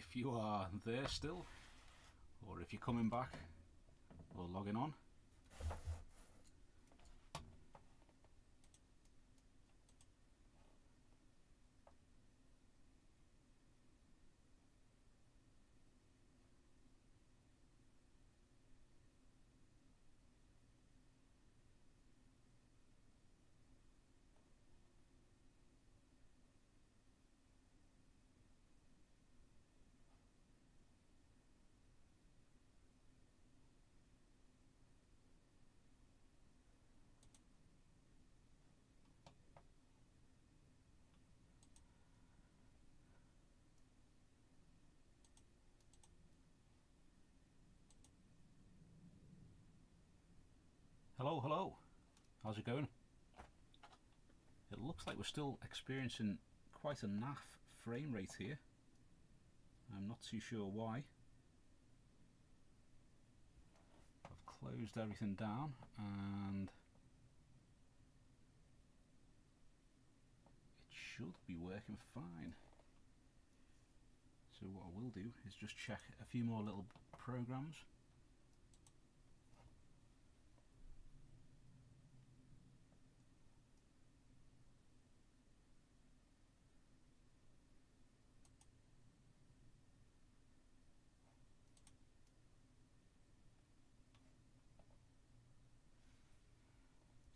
if you are there still, or if you're coming back or logging on. Hello, how's it going? It looks like we're still experiencing quite a naff frame rate here. I'm not too sure why. I've closed everything down and it should be working fine. So what I will do is just check a few more little programs.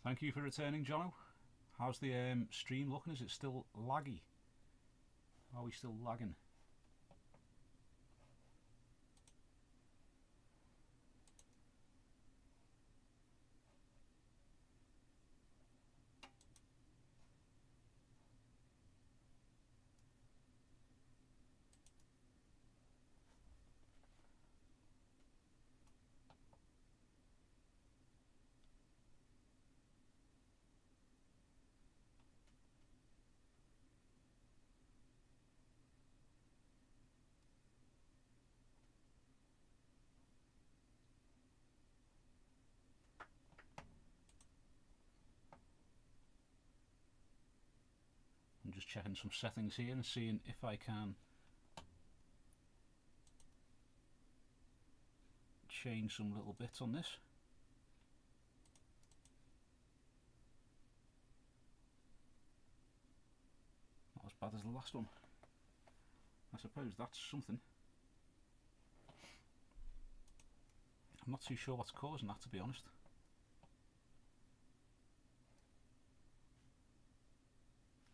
Thank you for returning, Jono. How's the stream looking? Is it still laggy? Are we still lagging? I'm just checking some settings here and seeing if I can change some little bits on this. Not as bad as the last one. I suppose that's something. I'm not too sure what's causing that, to be honest.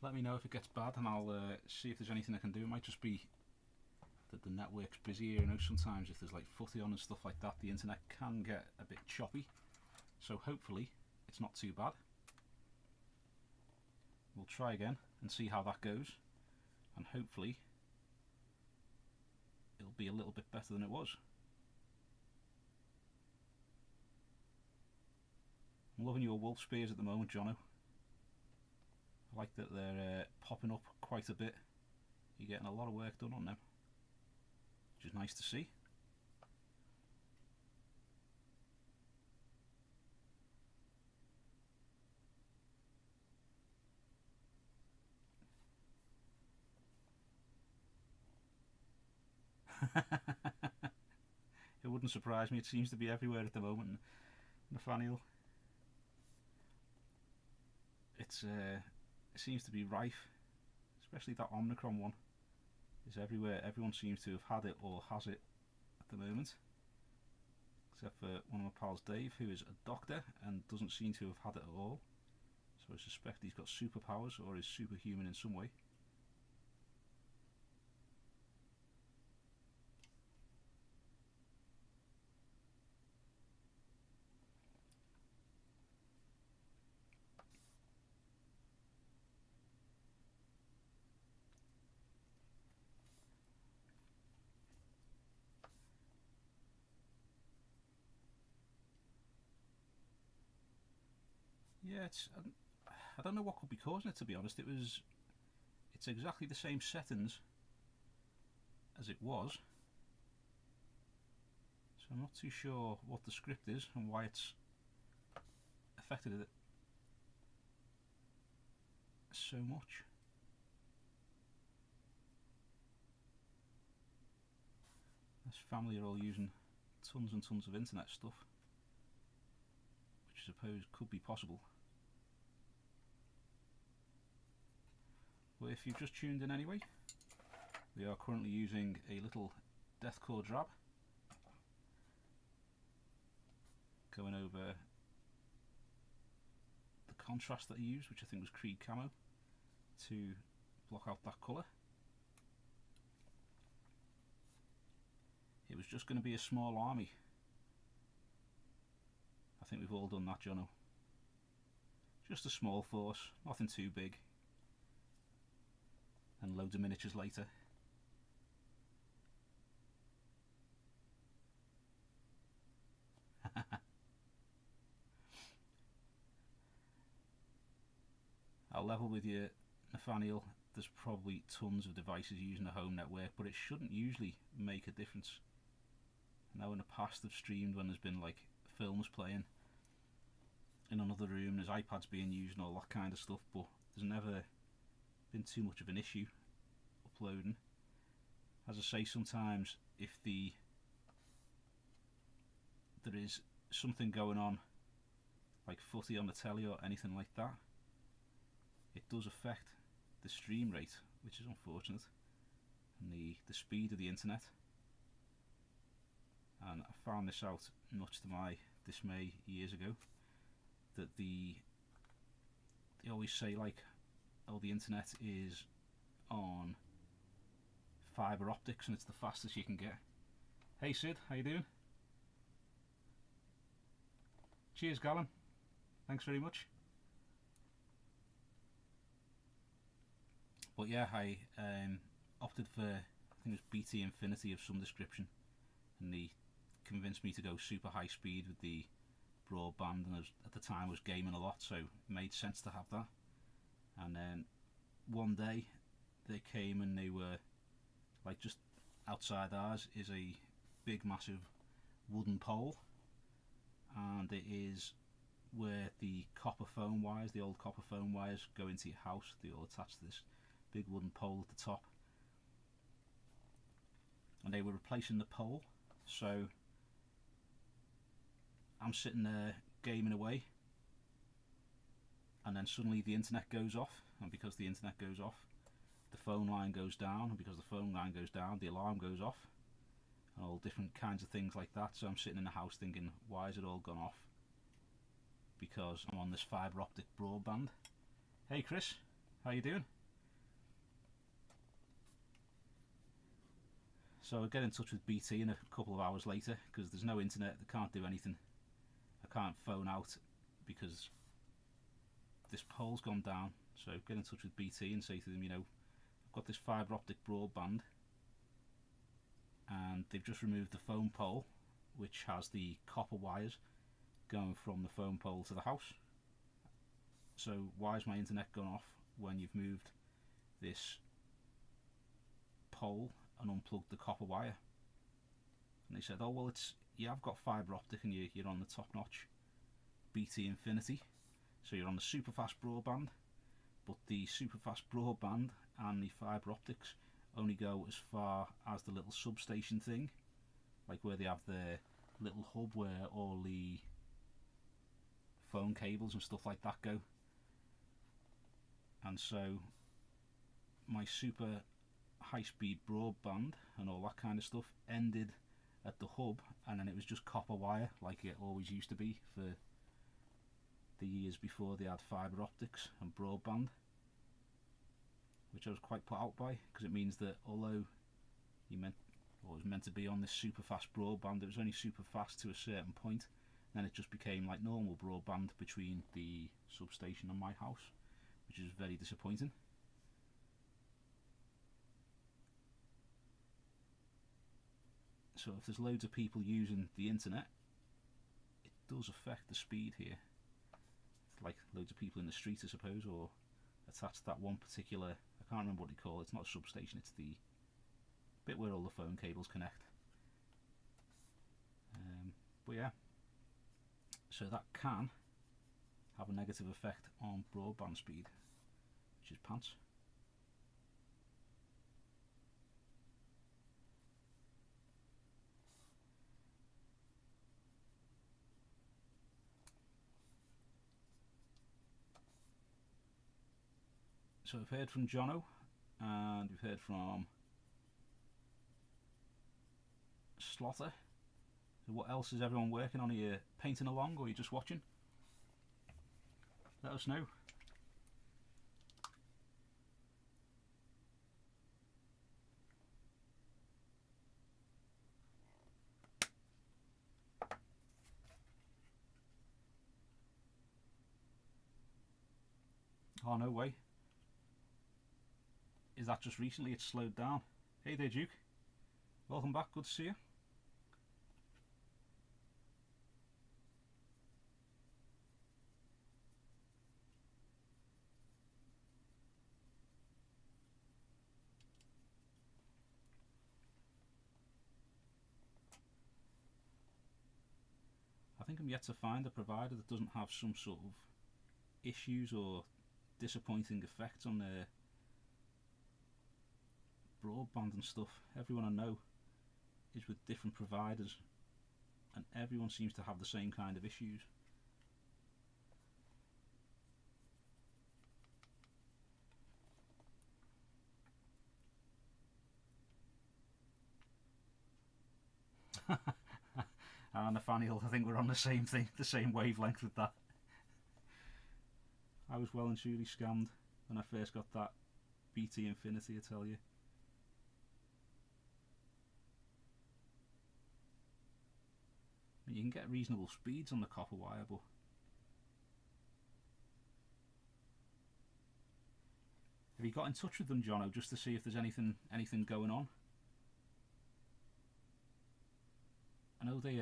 Let me know if it gets bad and I'll see if there's anything I can do. It might just be that the network's busy here. You know, sometimes if there's like footy on and stuff like that, the internet can get a bit choppy. So hopefully it's not too bad. We'll try again and see how that goes, and hopefully it'll be a little bit better than it was. I'm loving your wolf spears at the moment, Jono. I like that they're popping up quite a bit. You're getting a lot of work done on them, which is nice to see. It wouldn't surprise me, it seems to be everywhere at the moment, Nathaniel. It seems to be rife, especially that Omicron one is everywhere. Everyone seems to have had it or has it at the moment, except for one of my pals, Dave, who is a doctor and doesn't seem to have had it at all. So I suspect he's got superpowers or is superhuman in some way. Yeah, I don't know what could be causing it, to be honest. It's exactly the same settings as it was, so I'm not too sure what the script is and why it's affected it so much. this family are all using tons and tons of internet stuff, which I suppose could be possible. But if you've just tuned in anyway, we are currently using a little deathcore drab, going over the contrast that I used, which I think was Creed Camo, to block out that colour. It was just going to be a small army. I think we've all done that, Jono. Just a small force, nothing too big. And loads of miniatures later. I'll level with you, Nathaniel, there's probably tons of devices using the home network, but it shouldn't usually make a difference. I know in the past I've streamed when there's been like films playing in another room, there's iPads being used and all that kind of stuff, but there's never been too much of an issue uploading. As I say, sometimes if there is something going on, like footy on the telly or anything like that, it does affect the stream rate, which is unfortunate, and the speed of the internet. And I found this out, much to my dismay, years ago, that they always say like, oh, the internet is on fibre optics and it's the fastest you can get. Hey Sid, how you doing? Cheers, Gallon. Thanks very much. But yeah, I opted for, I think it was BT Infinity of some description, and they convinced me to go super high speed with the broadband, and at the time I was gaming a lot, so it made sense to have that. And then one day they came and they were like, just outside ours is a big massive wooden pole, and it is where the copper phone wires, the old copper phone wires, go into your house. They all attach to this big wooden pole at the top, and they were replacing the pole. So I'm sitting there gaming away, and then suddenly the internet goes off, and because the internet goes off, the phone line goes down, and because the phone line goes down, the alarm goes off, and all different kinds of things like that. So I'm sitting in the house thinking, why has it all gone off? Because I'm on this fibre optic broadband. Hey Chris, how you doing? So I get in touch with BT in a couple of hours later, because there's no internet, they can't do anything. I can't phone out because this pole's gone down. So get in touch with BT and say to them, you know, I've got this fibre optic broadband and they've just removed the phone pole, which has the copper wires going from the phone pole to the house. So why has my internet gone off when you've moved this pole and unplugged the copper wire? And they said, oh well, I've got fibre optic and you're on the top notch BT Infinity, so you're on the super fast broadband, but the super fast broadband and the fibre optics only go as far as the little substation thing, like where they have the little hub where all the phone cables and stuff like that go. And so my super high-speed broadband and all that kind of stuff ended at the hub, and then it was just copper wire like it always used to be for the years before they had fibre optics and broadband, which I was quite put out by, because it means that although it was meant to be on this super fast broadband, it was only super fast to a certain point, then it just became like normal broadband between the substation and my house, which is very disappointing. So if there's loads of people using the internet, it does affect the speed here. It's like loads of people in the street, I suppose, or attached to that one particular, I can't remember what they call it, it's not a substation, it's the bit where all the phone cables connect. But yeah, so that can have a negative effect on broadband speed, which is pants. So we've heard from Jono, and we've heard from Slotter. So what else is everyone working on here? Painting along, or are you just watching? Let us know. Oh, no way. Is that just recently it's slowed down? Hey there, Duke. Welcome back, good to see you. I think I'm yet to find a provider that doesn't have some sort of issues or disappointing effects on their broadband and stuff. Everyone I know is with different providers, and everyone seems to have the same kind of issues. And Nathaniel, I think we're on the same thing, the same wavelength with that. I was well and truly scammed when I first got that BT Infinity, I tell you. You can get reasonable speeds on the copper wire, but have you got in touch with them, Jono, just to see if there's anything going on? I know they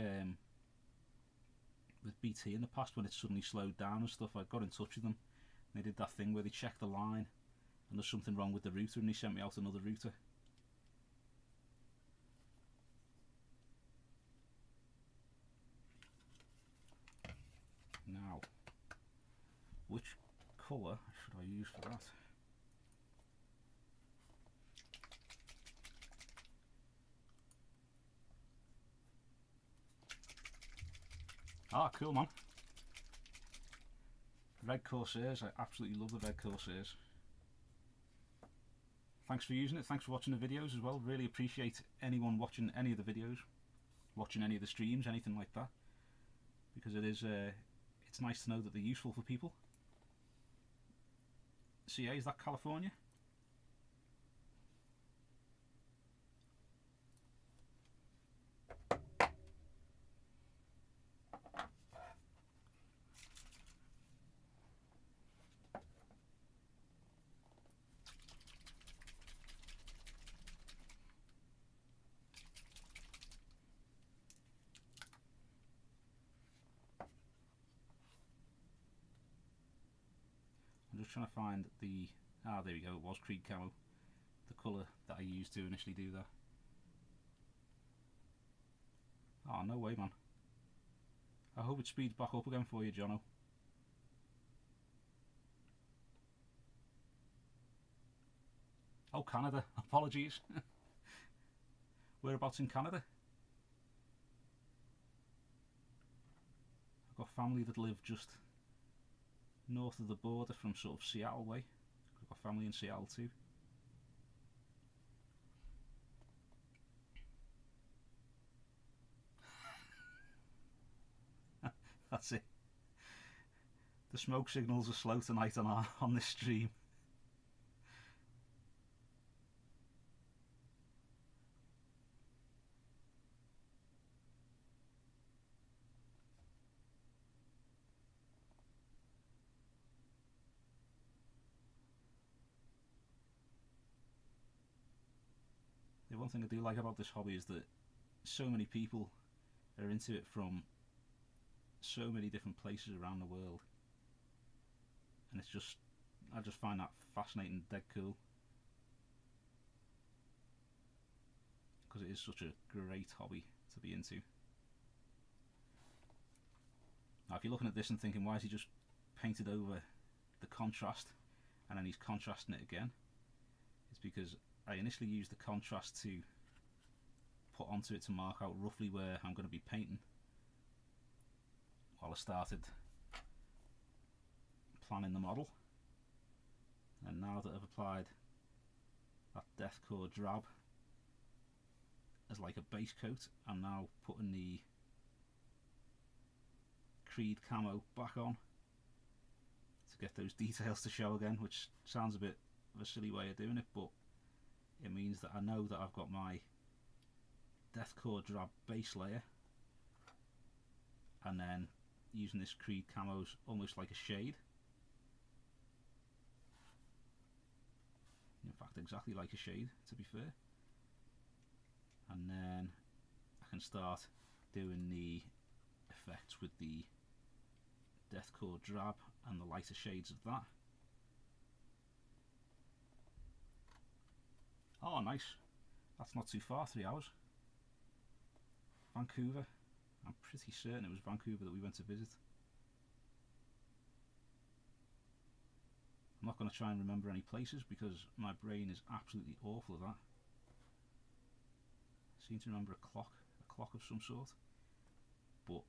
with BT in the past, when it suddenly slowed down and stuff, I got in touch with them. They did that thing where they checked the line and there's something wrong with the router, and they sent me out another router. Now, which colour should I use for that? Ah, cool, man. Red Corsairs, I absolutely love the Red Corsairs. Thanks for using it, thanks for watching the videos as well. Really appreciate anyone watching any of the videos, watching any of the streams, anything like that, because it is it's nice to know that they're useful for people. CA, is that California? I'm just trying to find the, there we go, it was Creed Camo, the colour that I used to initially do that. Oh, no way, man. I hope it speeds back up again for you, Jono. Oh, Canada, apologies. Whereabouts in Canada? I've got family that live just north of the border from sort of Seattle way. I've got family in Seattle too. That's it. The smoke signals are slow tonight on this stream. The one thing I do like about this hobby is that so many people are into it from so many different places around the world, and it's just, I just find that fascinating, dead cool, because it is such a great hobby to be into. Now if you're looking at this and thinking, why is he just painted over the contrast and then he's contrasting it again, it's because I initially used the contrast to put onto it to mark out roughly where I'm going to be painting while I started planning the model. And now that I've applied that deathcore drab as like a base coat, I'm now putting the Creed camo back on to get those details to show again, which sounds a bit of a silly way of doing it, but it means that I know that I've got my deathcore drab base layer, and then using this Creed camos almost like a shade. In fact, exactly like a shade, to be fair. And then I can start doing the effects with the deathcore drab and the lighter shades of that. Oh, nice. That's not too far, 3 hours. Vancouver. I'm pretty certain it was Vancouver that we went to visit. I'm not going to try and remember any places because my brain is absolutely awful at that. I seem to remember a clock of some sort, but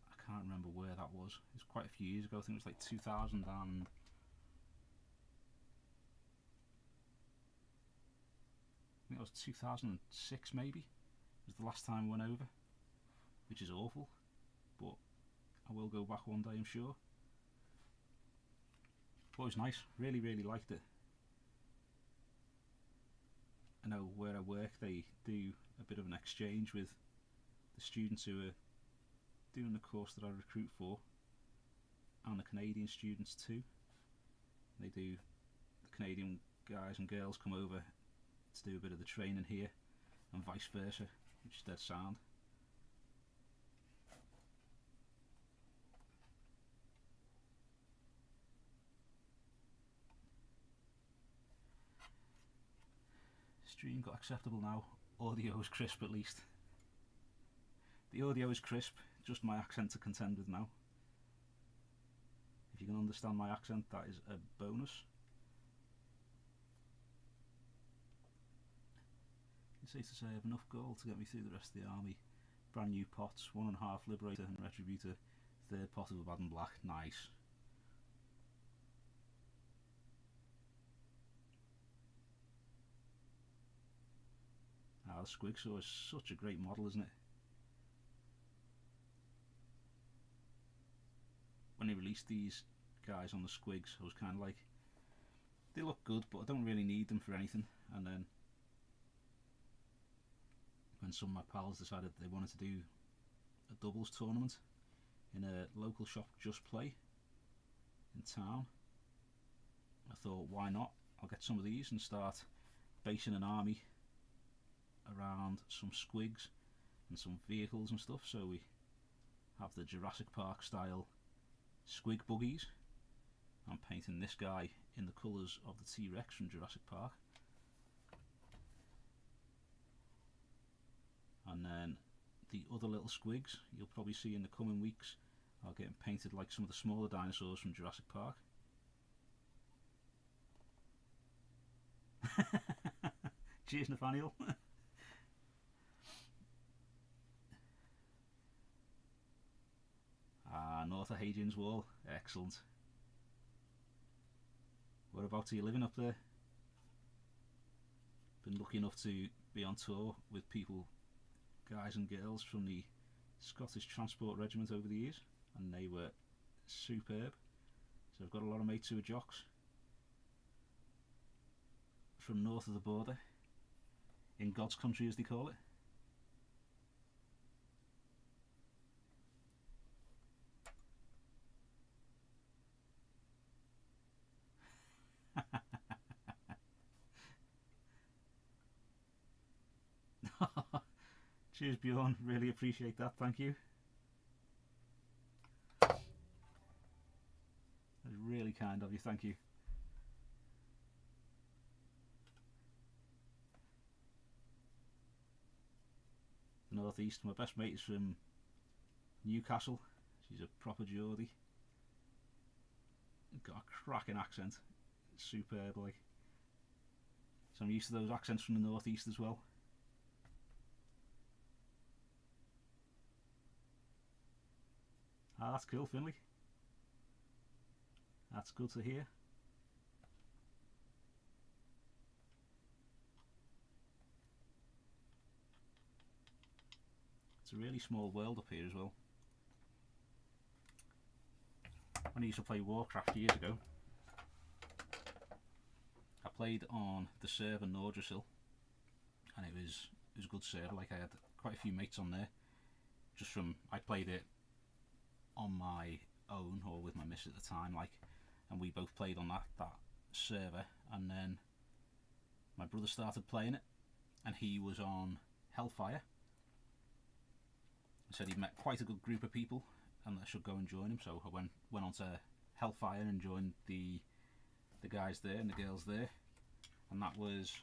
I can't remember where that was. It was quite a few years ago. I think it was like 2000 and I think it was 2006 maybe. It was the last time I went over, which is awful, but I will go back one day, I'm sure. But it was nice, really liked it. I know where I work they do a bit of an exchange with the students who are doing the course that I recruit for, and the Canadian students too. They do, the Canadian guys and girls come over to do a bit of the training here, and vice versa, which is dead sound. Stream got acceptable now. Audio is crisp at least. The audio is crisp, just my accent to contend with now. If you can understand my accent, that is a bonus. It's safe to say I have enough gold to get me through the rest of the army. Brand new pots, 1.5 Liberator and Retributor, 3rd pot of Abaddon Black, nice. The Squigsaw is such a great model, isn't it? When they released these guys on the Squigs, I was kind of like, they look good, but I don't really need them for anything. And then when some of my pals decided they wanted to do a doubles tournament in a local shop, Just Play, in town, I thought, why not? I'll get some of these and start basing an army around some squigs and some vehicles and stuff. So we have the Jurassic Park style squig buggies. I'm painting this guy in the colours of the T-Rex from Jurassic Park, and then the other little squigs you'll probably see in the coming weeks are getting painted like some of the smaller dinosaurs from Jurassic Park. Cheers, Nathaniel. North of Hadrian's Wall, excellent. Whereabouts are you living up there? Been lucky enough to be on tour with people, guys and girls from the Scottish Transport Regiment over the years, and they were superb. So I've got a lot of mates who are jocks from north of the border, in God's country as they call it. Cheers, Bjorn, really appreciate that, thank you. That's really kind of you, thank you. The northeast, my best mate is from Newcastle. She's a proper Geordie. Got a cracking accent, superb like. So I'm used to those accents from the northeast as well. Ah, that's cool, Finley. That's good to hear. It's a really small world up here as well. When I used to play Warcraft years ago, I played on the server Nordrasil, and it was a good server. Like, I had quite a few mates on there. Just from, I played it on my own or with my miss at the time, like, and we both played on that server. And then my brother started playing it, and he was on Hellfire. He said he'd met quite a good group of people and I should go and join him, so I went on to Hellfire and joined the guys there and the girls there. And that was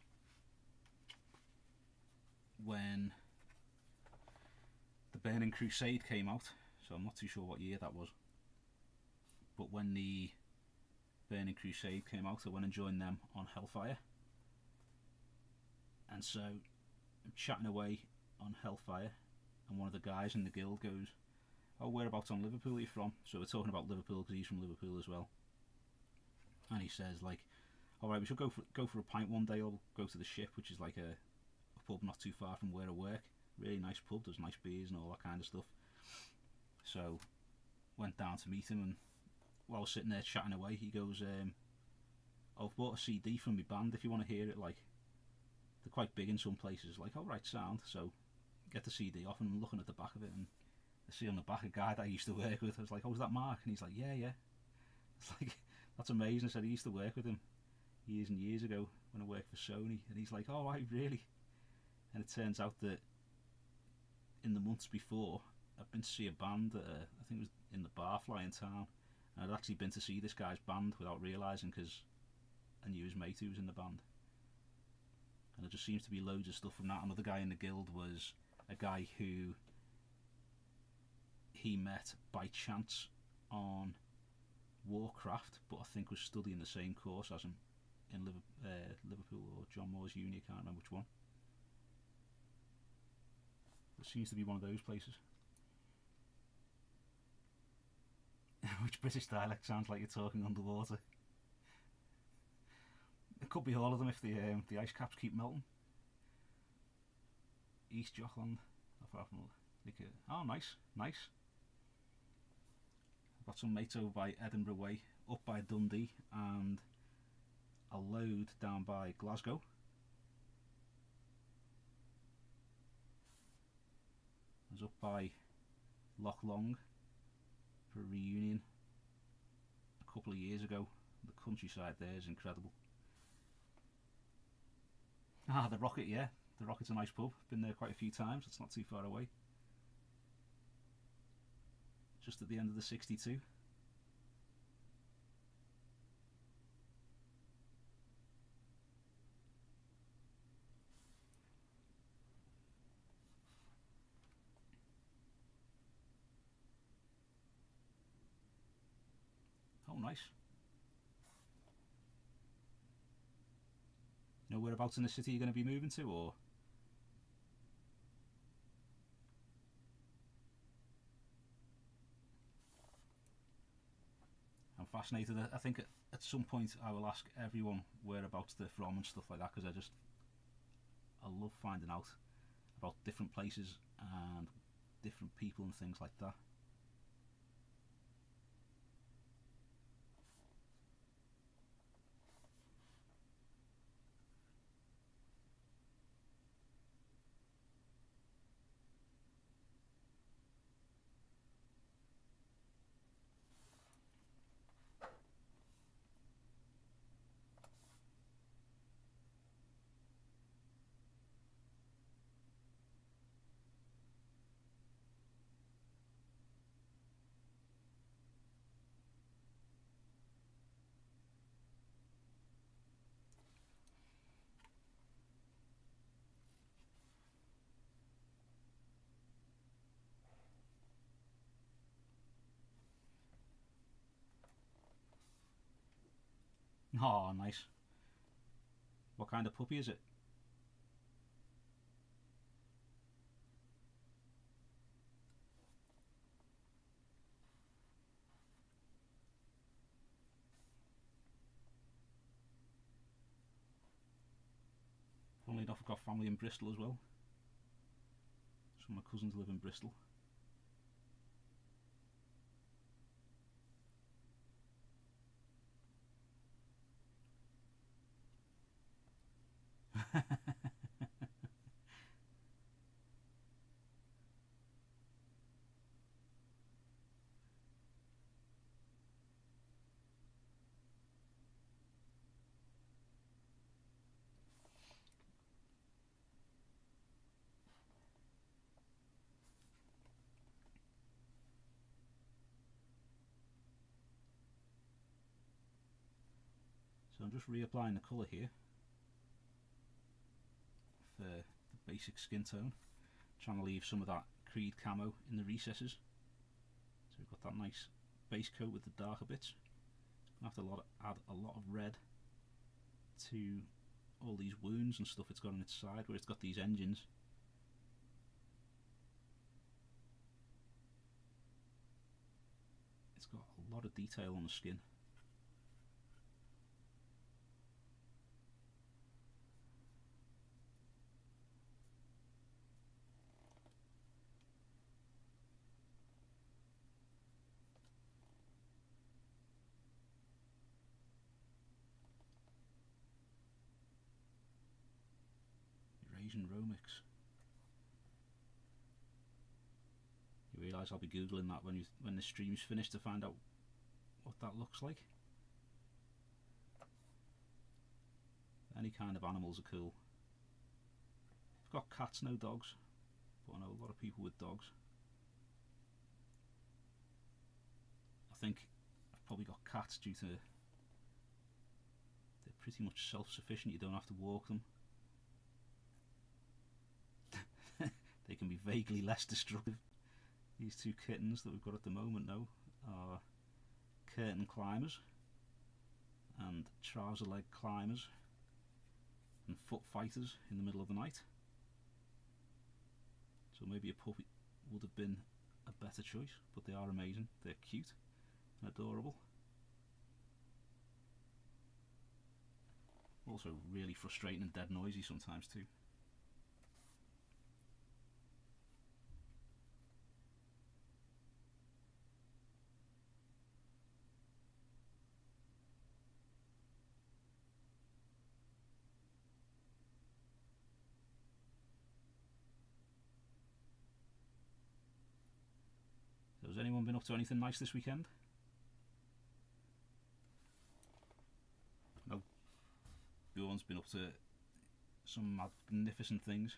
when the Burning Crusade came out, so I'm not too sure what year that was, but when the Burning Crusade came out, I went and joined them on Hellfire. And so I'm chatting away on Hellfire, and one of the guys in the guild goes, "Oh, whereabouts on Liverpool are you from?" So we're talking about Liverpool because he's from Liverpool as well. And he says, like, "Alright, we should go for a pint one day. I'll go to the Ship," which is like a pub not too far from where I work. Really nice pub, there's nice beers and all that kind of stuff. So went down to meet him, and while I was sitting there chatting away, he goes, "Oh, I've bought a CD from my band if you want to hear it." Like, they're quite big in some places. Like, "Alright, sound." So get the CD off, and I'm looking at the back of it, and I see on the back a guy that I used to work with. I was like, "Oh, is that Mark?" And he's like, "Yeah, yeah." It's like, that's amazing. I said I used to work with him years and years ago when I worked for Sony. And he's like, "Oh, right, really?" And it turns out that in the months before, I'd been to see a band at I think it was in the Barfly in town, and I'd actually been to see this guy's band without realising, because I knew his mate who was in the band. And there just seems to be loads of stuff from that. Another guy in the guild was a guy who he met by chance on Warcraft, but I think was studying the same course as him in Liverpool or John Moores Uni, I can't remember which one. It seems to be one of those places. Which British dialect sounds like you're talking underwater? It could be all of them if the ice caps keep melting. East Jockland, not far from like, oh, nice, nice. I've got some mates over by Edinburgh Way, up by Dundee, and a load down by Glasgow. I was up by Loch Long for a reunion a couple of years ago. The countryside there is incredible. Ah, the Rocket, yeah. The Rocket's a nice pub. Been there quite a few times. It's not too far away. Just at the end of the 62. Oh, nice. You know whereabouts in the city you're going to be moving to, or? I'm fascinated. I think at some point I will ask everyone whereabouts they're from and stuff like that, because I love finding out about different places and different people and things like that. Oh, nice. What kind of puppy is it? Funnily enough, I've got family in Bristol as well. Some of my cousins live in Bristol. So I'm just reapplying the colour here for the basic skin tone, trying to leave some of that Creed camo in the recesses. So we've got that nice base coat with the darker bits. Gonna have to add a lot of red to all these wounds and stuff it's got on its side where it's got these engines. It's got a lot of detail on the skin. Eurasian Romix. You realise I'll be googling that when the stream's finished to find out what that looks like. Any kind of animals are cool. I've got cats, no dogs, but I know a lot of people with dogs. I think I've probably got cats due to they're pretty much self-sufficient. You don't have to walk them. They can be vaguely less destructive. These two kittens that we've got at the moment now are curtain climbers and trouser leg climbers and foot fighters in the middle of the night. So maybe a puppy would have been a better choice, but they are amazing. They're cute and adorable. Also really frustrating and dead noisy sometimes too. So has anyone been up to anything nice this weekend? No. Bjorn's been up to some magnificent things.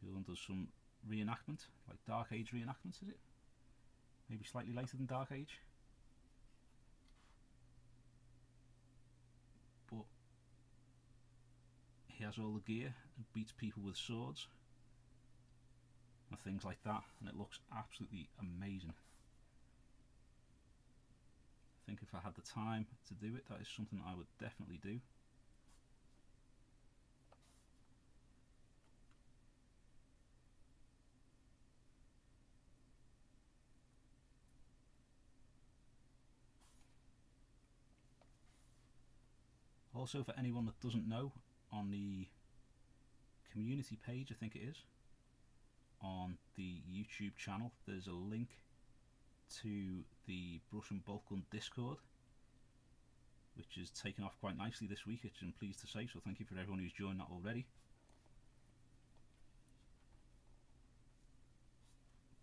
Bjorn does some reenactment, like Dark Age reenactments, is it? Maybe slightly later than Dark Age. But he has all the gear and beats people with swords and things like that, and it looks absolutely amazing. I think if I had the time to do it, that is something I would definitely do. Also, for anyone that doesn't know, on the community page, I think it is, on the YouTube channel, there's a link to the Brush and Bulk Gun Discord, which is taken off quite nicely this week, which I'm pleased to say, so thank you for everyone who's joined that already.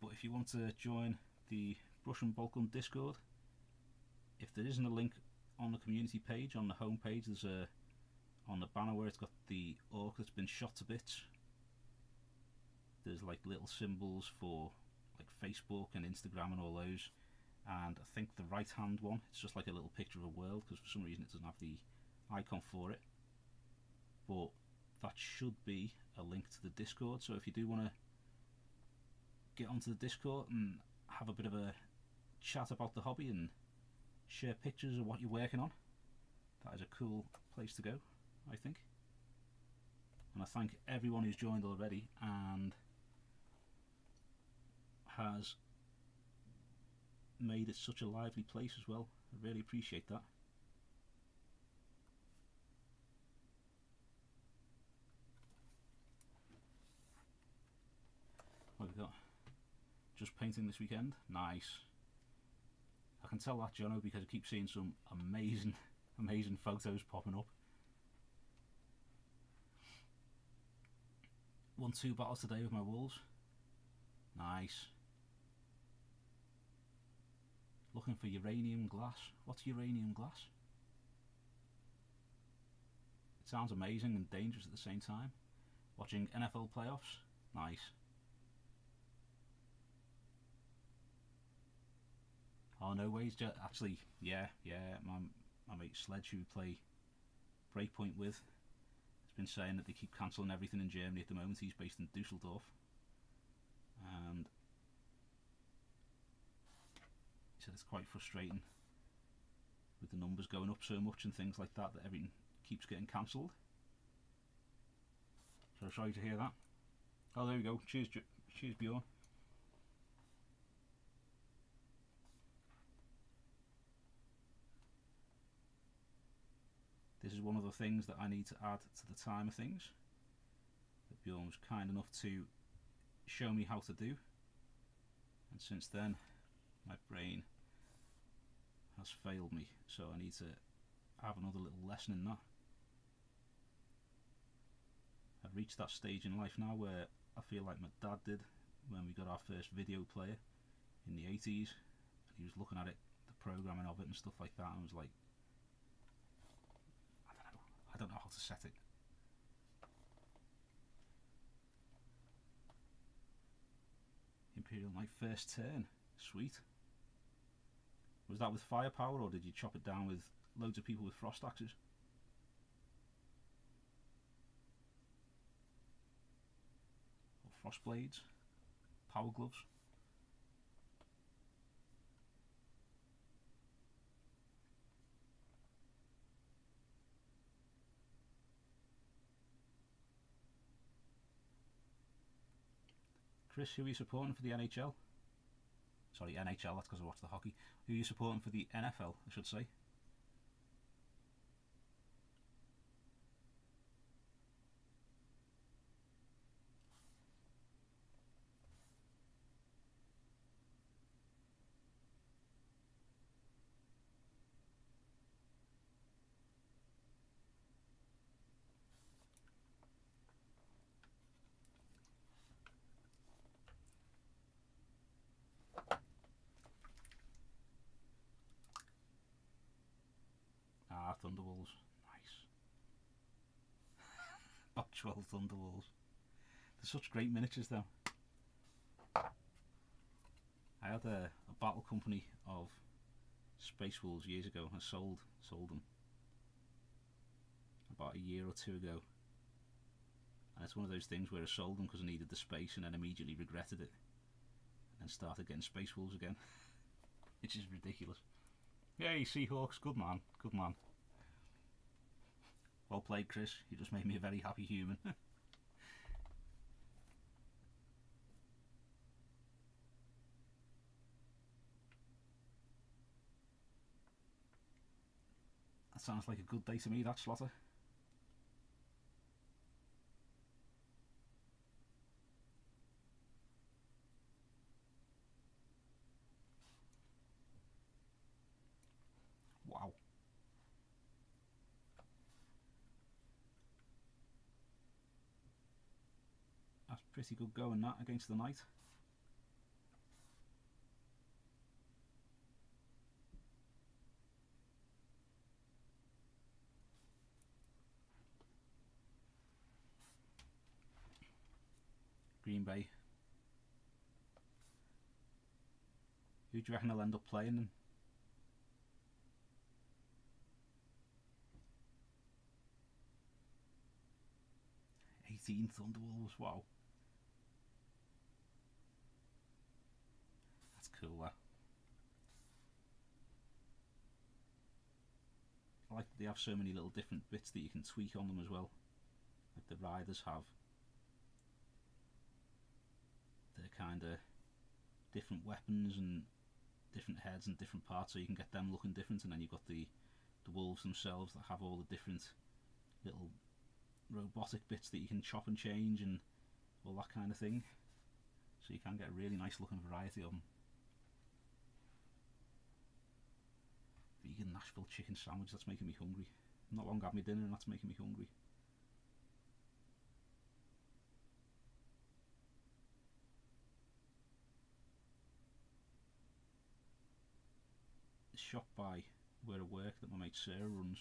But if you want to join the Brush and Bulk Gun Discord, if there isn't a link on the community page, on the home page, there's a, on the banner where it's got the orc that's been shot to bits, there's like little symbols for like Facebook and Instagram and all those, and I think the right hand one, it's just like a little picture of a world, because for some reason it doesn't have the icon for it, but that should be a link to the Discord. So if you do want to get onto the Discord and have a bit of a chat about the hobby and share pictures of what you're working on, that is a cool place to go, I think. And I thank everyone who's joined already and has made it such a lively place as well. I really appreciate that. we got? Just painting this weekend. Nice. I can tell that, Jono, because I keep seeing some amazing, amazing photos popping up. Won 2 battles today with my wolves. Nice. Looking for uranium glass. What's uranium glass? It sounds amazing and dangerous at the same time. Watching NFL playoffs. Nice. Oh, no ways. Actually, yeah. My mate Sledge, who we play Breakpoint with, has been saying that they keep cancelling everything in Germany at the moment. He's based in Dusseldorf. And he said it's quite frustrating with the numbers going up so much and things like that, that everything keeps getting cancelled. So sorry to hear that. Oh, there we go. Cheers, cheers, Bjorn. This is one of the things that I need to add to the time of things that Bjorn was kind enough to show me how to do, and since then my brain has failed me, so I need to have another little lesson in that. I've reached that stage in life now where I feel like my dad did when we got our first video player in the 80s. He was looking at it, the programming of it and stuff like that, and was like, I don't know how to set it. Imperial Knight first turn. Sweet. Was that with firepower, or did you chop it down with loads of people with frost axes? Or frost blades? Power gloves? Chris, who are you supporting for the NHL? Sorry, NHL, that's because I watch the hockey. Who are you supporting for the NFL, I should say? Ah, Thunderwolves. Nice. Actual Thunderwolves. They're such great miniatures though. I had a battle company of Space Wolves years ago. I sold them about a year or two ago. And it's one of those things where I sold them because I needed the space and then immediately regretted it. And started getting Space Wolves again. Which is ridiculous. Yay, Seahawks, good man, good man. Well played, Chris, you just made me a very happy human. That sounds like a good day to me, that, Slotter. Wow. That's pretty good going, that, against the knight. Green Bay. Who do you reckon I'll end up playing then? Thunderwolves, wow. That's cool, that. I like that they have so many little different bits that you can tweak on them as well. Like the riders have their kind of different weapons and different heads and different parts, so you can get them looking different, and then you've got the wolves themselves that have all the different little robotic bits that you can chop and change and all that kind of thing. so you can get a really nice looking variety of them. Vegan Nashville chicken sandwich, that's making me hungry. Not long had my dinner and that's making me hungry. The shop by where I work that my mate Sarah runs,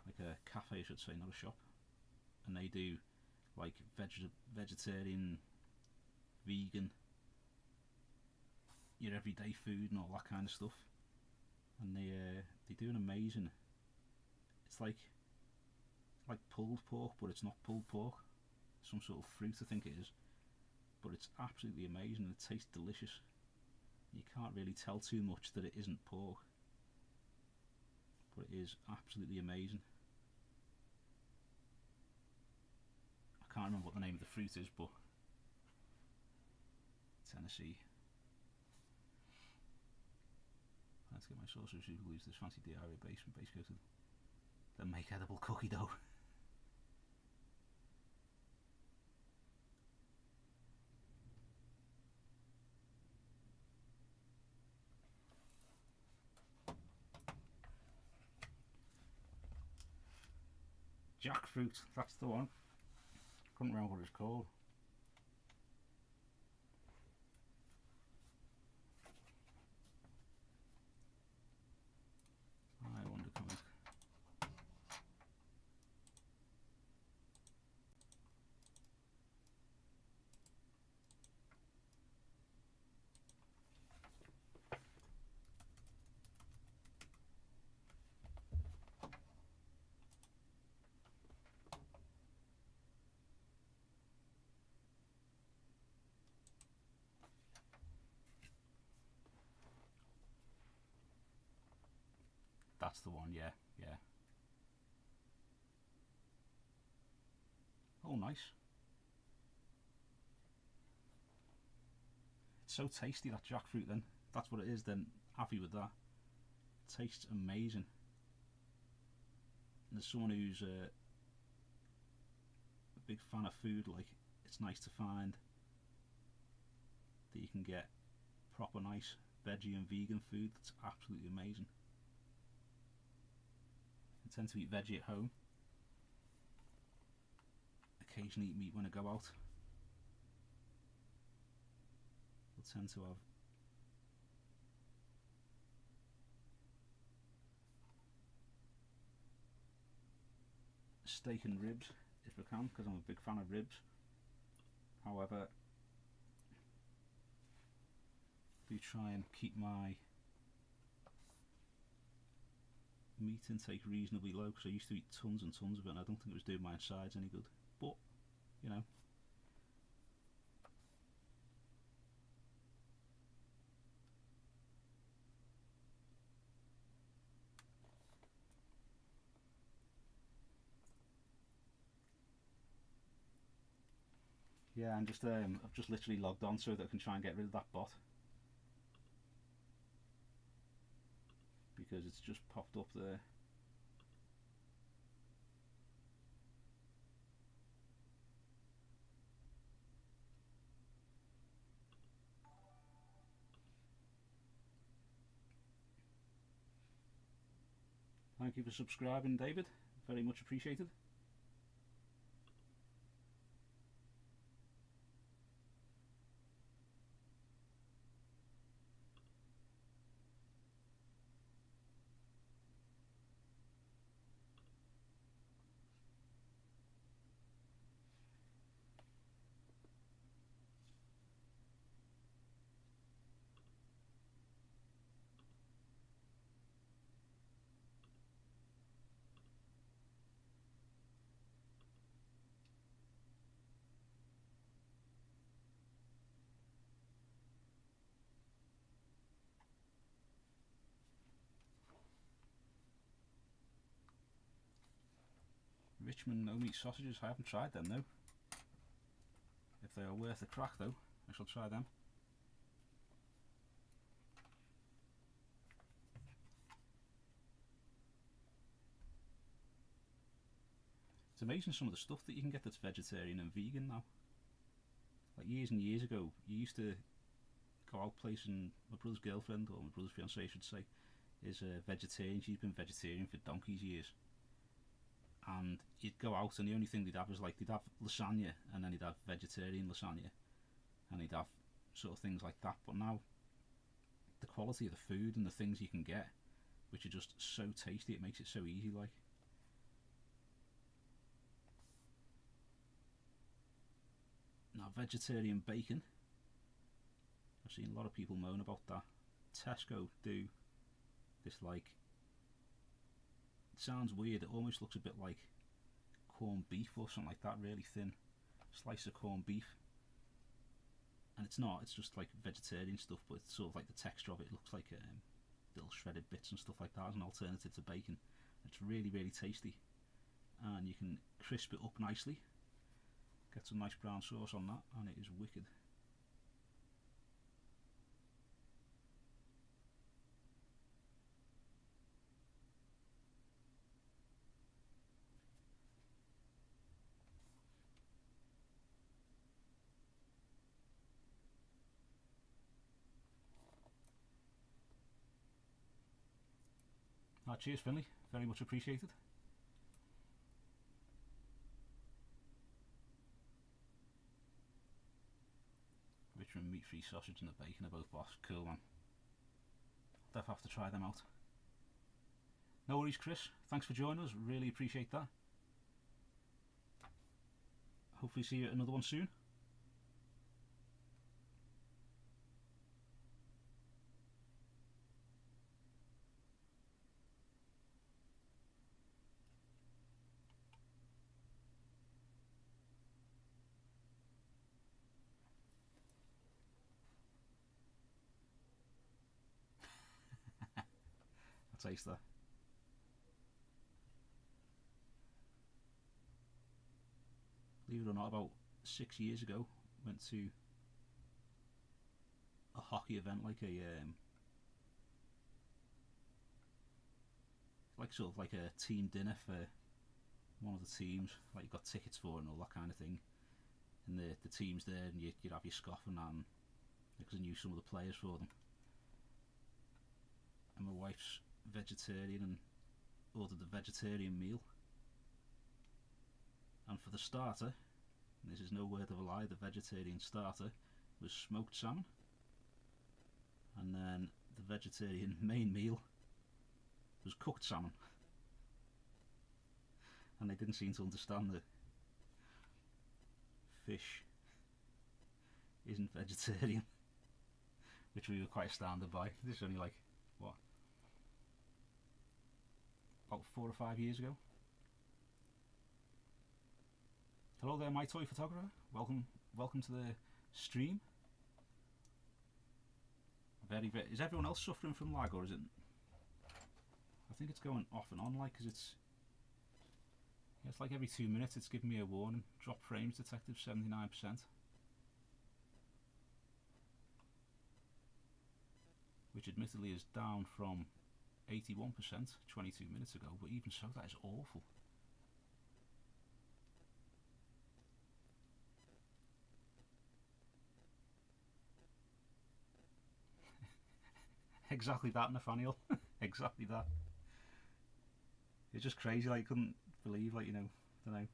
like a cafe I should say, not a shop, and they do like vegetarian, vegan, your everyday food and all that kind of stuff, and they do an amazing, it's like pulled pork, but it's not pulled pork, some sort of fruit I think it is, but it's absolutely amazing and it tastes delicious. You can't really tell too much that it isn't pork, but it is absolutely amazing. I can't remember what the name of the fruit is, but Tennessee. Let's get my saucer so use this fancy DIY base from base coated. Then make edible cookie dough. Jackfruit, that's the one. Couldn't remember what it's called. I wonder comment. That's the one, yeah, yeah. Oh, nice. It's so tasty, that jackfruit then. That's what it is then, happy with that. It tastes amazing. And as someone who's a big fan of food, like, it's nice to find that you can get proper nice veggie and vegan food that's absolutely amazing. I tend to eat veggie at home, occasionally eat meat when I go out. I tend to have steak and ribs if I can, because I'm a big fan of ribs. However, I do try and keep my meat intake reasonably low, because I used to eat tons and tons of it and I don't think it was doing my insides any good, but you know. Yeah, and just I've just literally logged on so that I can try and get rid of that bot, because it's just popped up there. Thank you for subscribing, David, very much appreciated. Richmond no meat sausages, I haven't tried them though. If they are worth a crack though, I shall try them. It's amazing some of the stuff that you can get that's vegetarian and vegan now. like years and years ago, you used to go out placing. My brother's girlfriend, or my brother's fiancée, I should say, is a vegetarian. She's been vegetarian for donkey's years. And you'd go out, and the only thing they'd have is like they'd have lasagna, and then they'd have vegetarian lasagna, and they'd have sort of things like that. But now, the quality of the food and the things you can get, which are just so tasty, it makes it so easy. Like, now vegetarian bacon, I've seen a lot of people moan about that. Tesco do this, like, it sounds weird, it almost looks a bit like corned beef or something like that, really thin slice of corned beef, and it's not, it's just like vegetarian stuff, but it's sort of like the texture of it, looks like little shredded bits and stuff like that as an alternative to bacon. It's really, really tasty, and you can crisp it up nicely, get some nice brown sauce on that, and it is wicked. Cheers, Finley, very much appreciated. Richmond meat-free sausage and the bacon are both boss. Cool, man. I'll definitely have to try them out. No worries, Chris. Thanks for joining us. Really appreciate that. Hopefully see you at another one soon. I'll taste that. Believe it or not, about 6 years ago, went to a hockey event, like a like sort of like a team dinner for one of the teams, like you got tickets for it and all that kind of thing, and the team's there, and you'd have your scoff and that, and because I knew some of the players for them, and my wife's vegetarian and ordered a vegetarian meal, and for the starter, and this is no word of a lie, the vegetarian starter was smoked salmon, and then the vegetarian main meal was cooked salmon, and they didn't seem to understand that fish isn't vegetarian, which we were quite astounded by. This is only like, what, about 4 or 5 years ago. Hello there, my toy photographer. Welcome to the stream. Very. Is everyone else suffering from lag, or is it? I think it's going off and on, like, because it's like every 2 minutes it's giving me a warning. Drop frames detected, 79%. Which admittedly is down from 81% 22 minutes ago, but even so, that is awful. Exactly that, Nathaniel. Exactly that. It's just crazy, like, couldn't believe, like, you know, I don't know.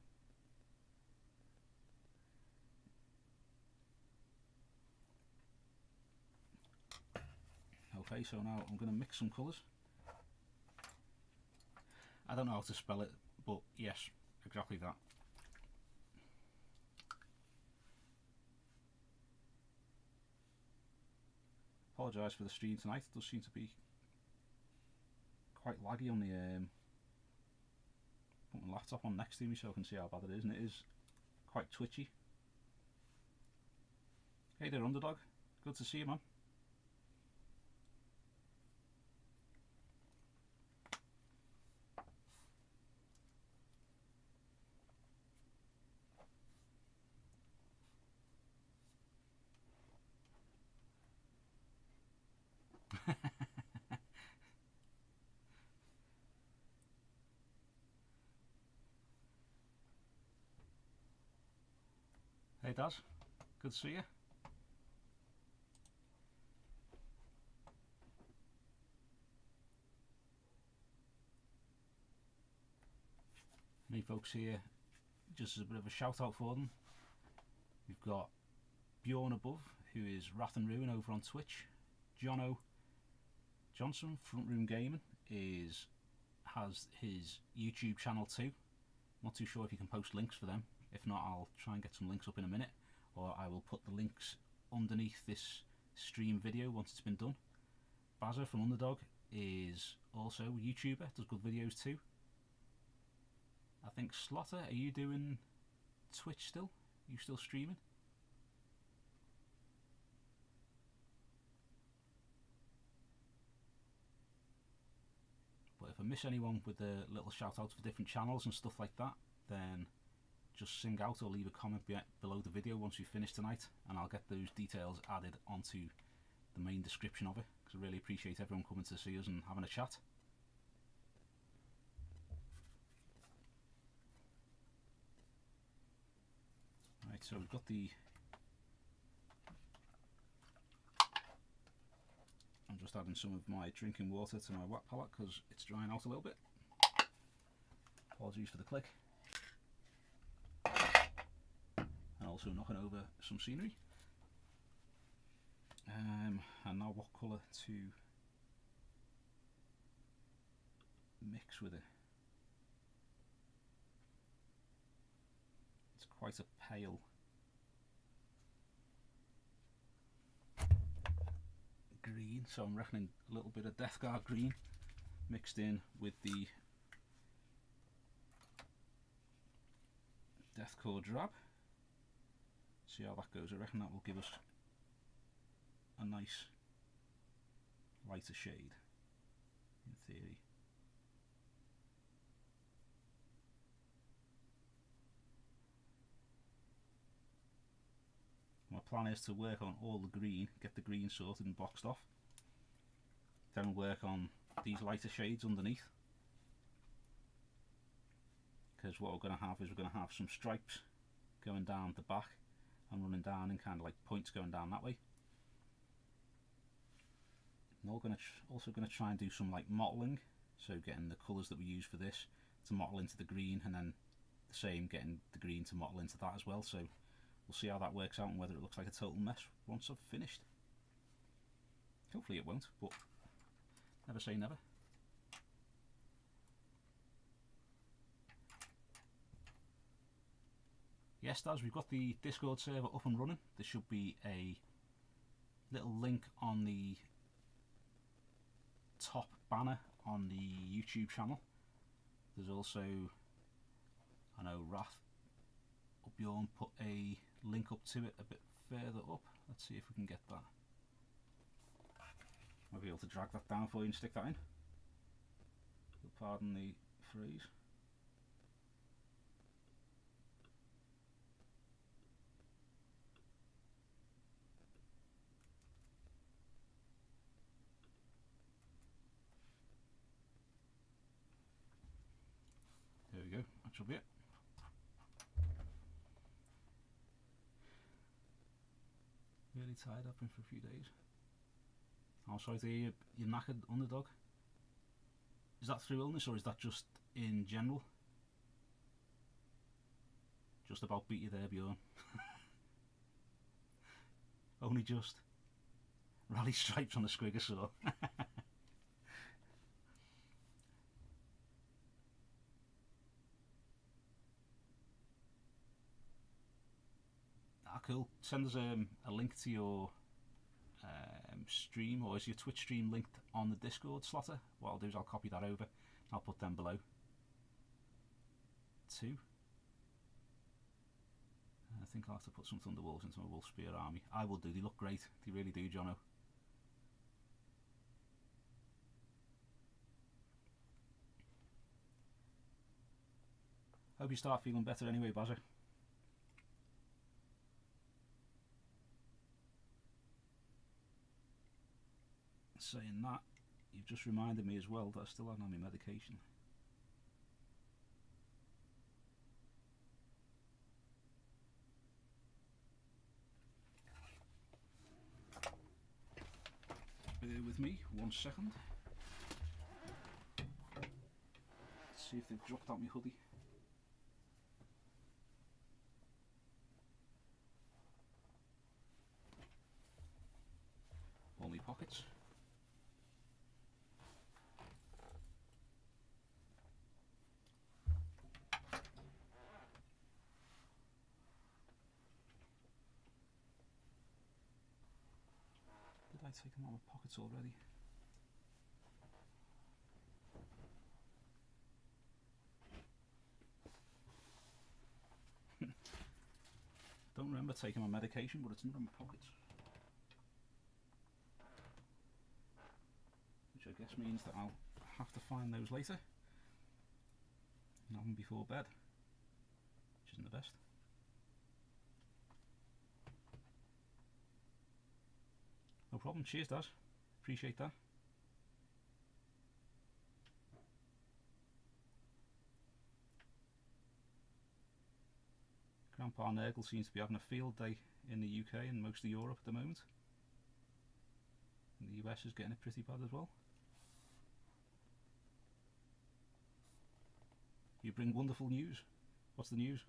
Okay, so now I'm going to mix some colours. I don't know how to spell it, but yes, exactly that. Apologise for the stream tonight, it does seem to be quite laggy on the put my laptop on next to me so I can see how bad it is, and it is quite twitchy. Hey there, Underdog, good to see you, man. Hey Daz, Good to see you. Many folks here, just as a bit of a shout out for them. We've got Bjorn above, who is Wrath and Ruin over on Twitch. Jono Johnson, Front Room Gaming, has his YouTube channel too. Not too sure if you can post links for them. If not, I'll try and get some links up in a minute, or I will put the links underneath this stream video once it's been done. Bazza from Underdog is also a YouTuber, does good videos too. I think Slaughter, are you doing Twitch still? Are you still streaming? But if I miss anyone with the little shout outs for different channels and stuff like that, then just sing out or leave a comment below the video once we finish tonight, and I'll get those details added onto the main description of it, because I really appreciate everyone coming to see us and having a chat. Right, so we've got I'm just adding some of my drinking water to my wet palette because it's drying out a little bit. Apologies for the click. And also knocking over some scenery. And now what colour to mix with it? It's quite a pale green, so I'm reckoning a little bit of Death Guard green mixed in with the Deathcore drab. See how that goes. I reckon that will give us a nice lighter shade in theory. My plan is to work on all the green, get the green sorted and boxed off, then work on these lighter shades underneath, because what we're going to have is we're going to have some stripes going down the back and running down and kind of like points going down that way. And we're also going to try and do some like mottling, so getting the colours that we use for this to mottle into the green, and then the same getting the green to mottle into that as well. So we'll see how that works out and whether it looks like a total mess once I've finished. Hopefully it won't, but never say never. Yes, Daz, we've got the Discord server up and running. There should be a little link on the top banner on the YouTube channel. There's also, I know Wrath or Bjorn put a link up to it a bit further up. Let's see if we can get that. I'll be able to drag that down for you and stick that in. Pardon the phrase. There we go, that should be it. Really tired, I've been for a few days. I'm sorry to hear you're knackered, Underdog. Is that through illness or is that just in general? Just about beat you there, Bjorn. Only just. Rally stripes on the Squigosaur. Ah, cool. Send us a link to your stream, or is your Twitch stream linked on the Discord, Slaughter? What I'll do is I'll copy that over. I'll put them below too. I think I'll have to put some Thunderwolves into my Wolf Spear army. I will do, they look great, they really do, Jono. Hope you start feeling better anyway, Bazza. Saying that, you've just reminded me as well that I still haven't had my medication. with me 1 second. Let's see if they've dropped out my hoodie. All my pockets. Did I take them out of my pockets already? Don't remember taking my medication, but it's not in my pockets. Which I guess means that I'll have to find those later. And have them before bed. Which isn't the best. No problem. Cheers, Dad. Appreciate that. Grandpa Nurgle seems to be having a field day in the UK and most of Europe at the moment. And the US is getting it pretty bad as well. You bring wonderful news. What's the news?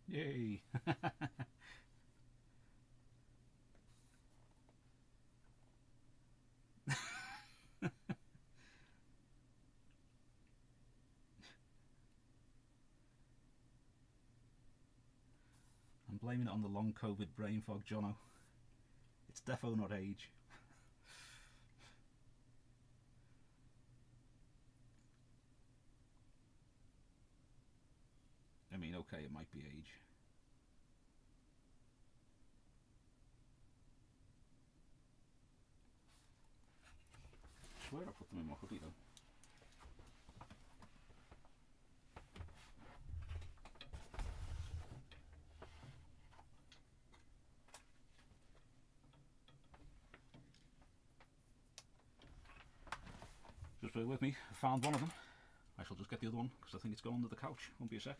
Yay! I'm blaming it on the long COVID brain fog, Jono. It's defo not age. I mean, okay, it might be age. I swear I put them in my hoodie though. Just bear with me, I found one of them. I shall just get the other one because I think it's gone under the couch. Won't be a sec.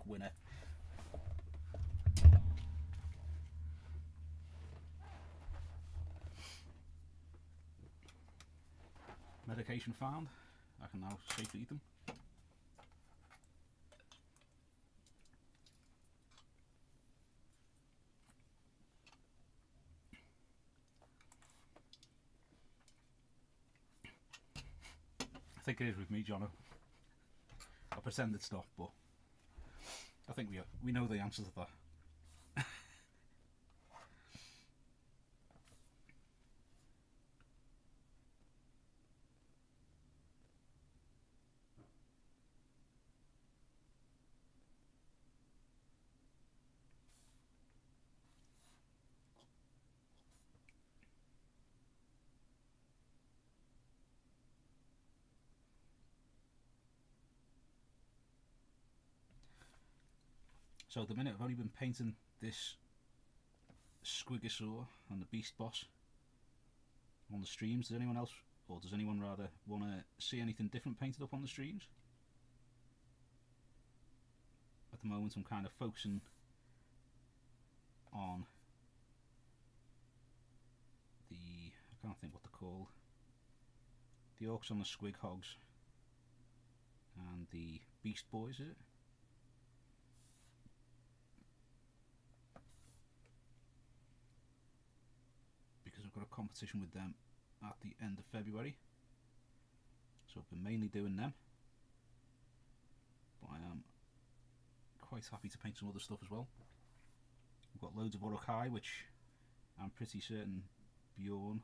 Winner. Medication found. I can now safely eat them. I think it is with me, Jono. I'll pretend it's not, but I think we know the answer to that. So at the minute I've only been painting this Squigosaur and the Beast Boss on the streams. Does anyone else, or does anyone rather want to see anything different painted up on the streams? At the moment I'm kind of focusing on the, I can't think what they're called, the Orcs on the Squig Hogs and the Beast Boys, is it? Because I've got a competition with them at the end of February, so I've been mainly doing them. but I am quite happy to paint some other stuff as well. We've got loads of Urukai, which I'm pretty certain Bjorn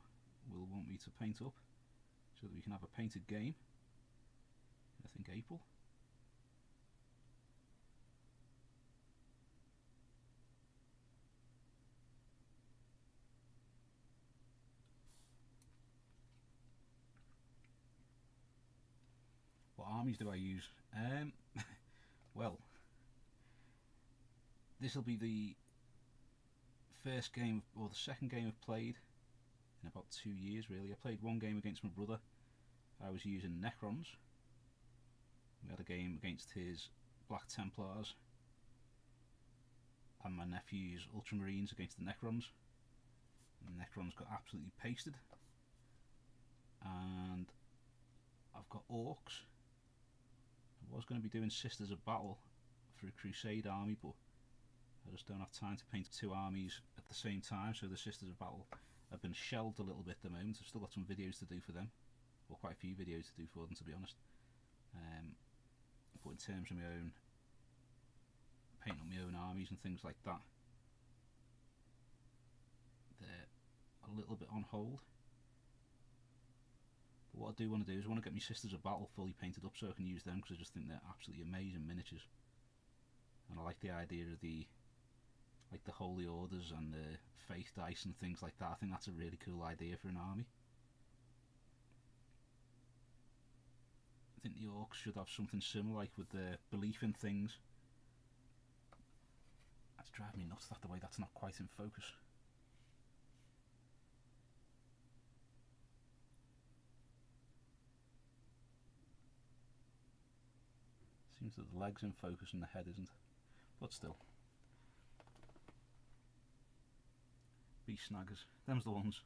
will want me to paint up so that we can have a painted game. I think April. What armies do I use? Well, this will be the first game, or the second game I've played in about 2 years really. I played one game against my brother. I was using Necrons. We had a game against his Black Templars and my nephew's Ultramarines against the Necrons. And the Necrons got absolutely pasted. And I've got Orcs. I was going to be doing Sisters of Battle for a Crusade army, but I just don't have time to paint 2 armies at the same time, so the Sisters of Battle have been shelved a little bit at the moment. I've still got some videos to do for them, or quite a few videos to do for them, to be honest. But in terms of my own painting up my own armies and things like that, they're a little bit on hold. But what I do want to do is I want to get my Sisters of Battle fully painted up so I can use them, because I just think they're absolutely amazing miniatures. And I like the idea of the Holy Orders and the Faith Dice and things like that. I think that's a really cool idea for an army. I think the Orcs should have something similar, like with the belief in things. That's driving me nuts, the way that's not quite in focus. Seems that the leg's in focus and the head isn't, but still. Beast snaggers, them's the ones.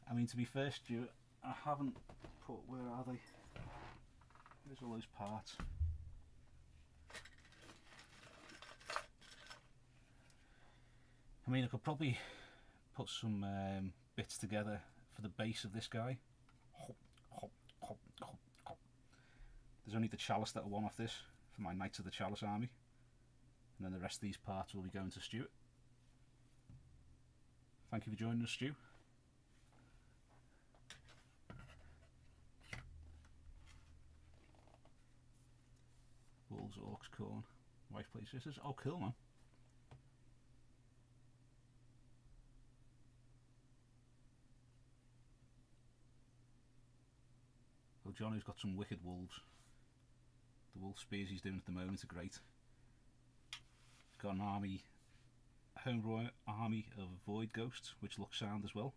I mean, to be fair, Stuart, I haven't put, where are they? Where's all those parts? I mean, I could probably put some bits together for the base of this guy. There's only the chalice that I want off this for my Knights of the Chalice army, and then the rest of these parts will be going to Stuart. Thank you for joining us, Stu. Wolves, Orcs, Corn, Wife Plays Sisters. Oh, cool, man. Well, Jono's got some wicked wolves. The wolf spears he's doing at the moment are great. He's got an army, a homebrew army of Void Ghosts, which looks sound as well.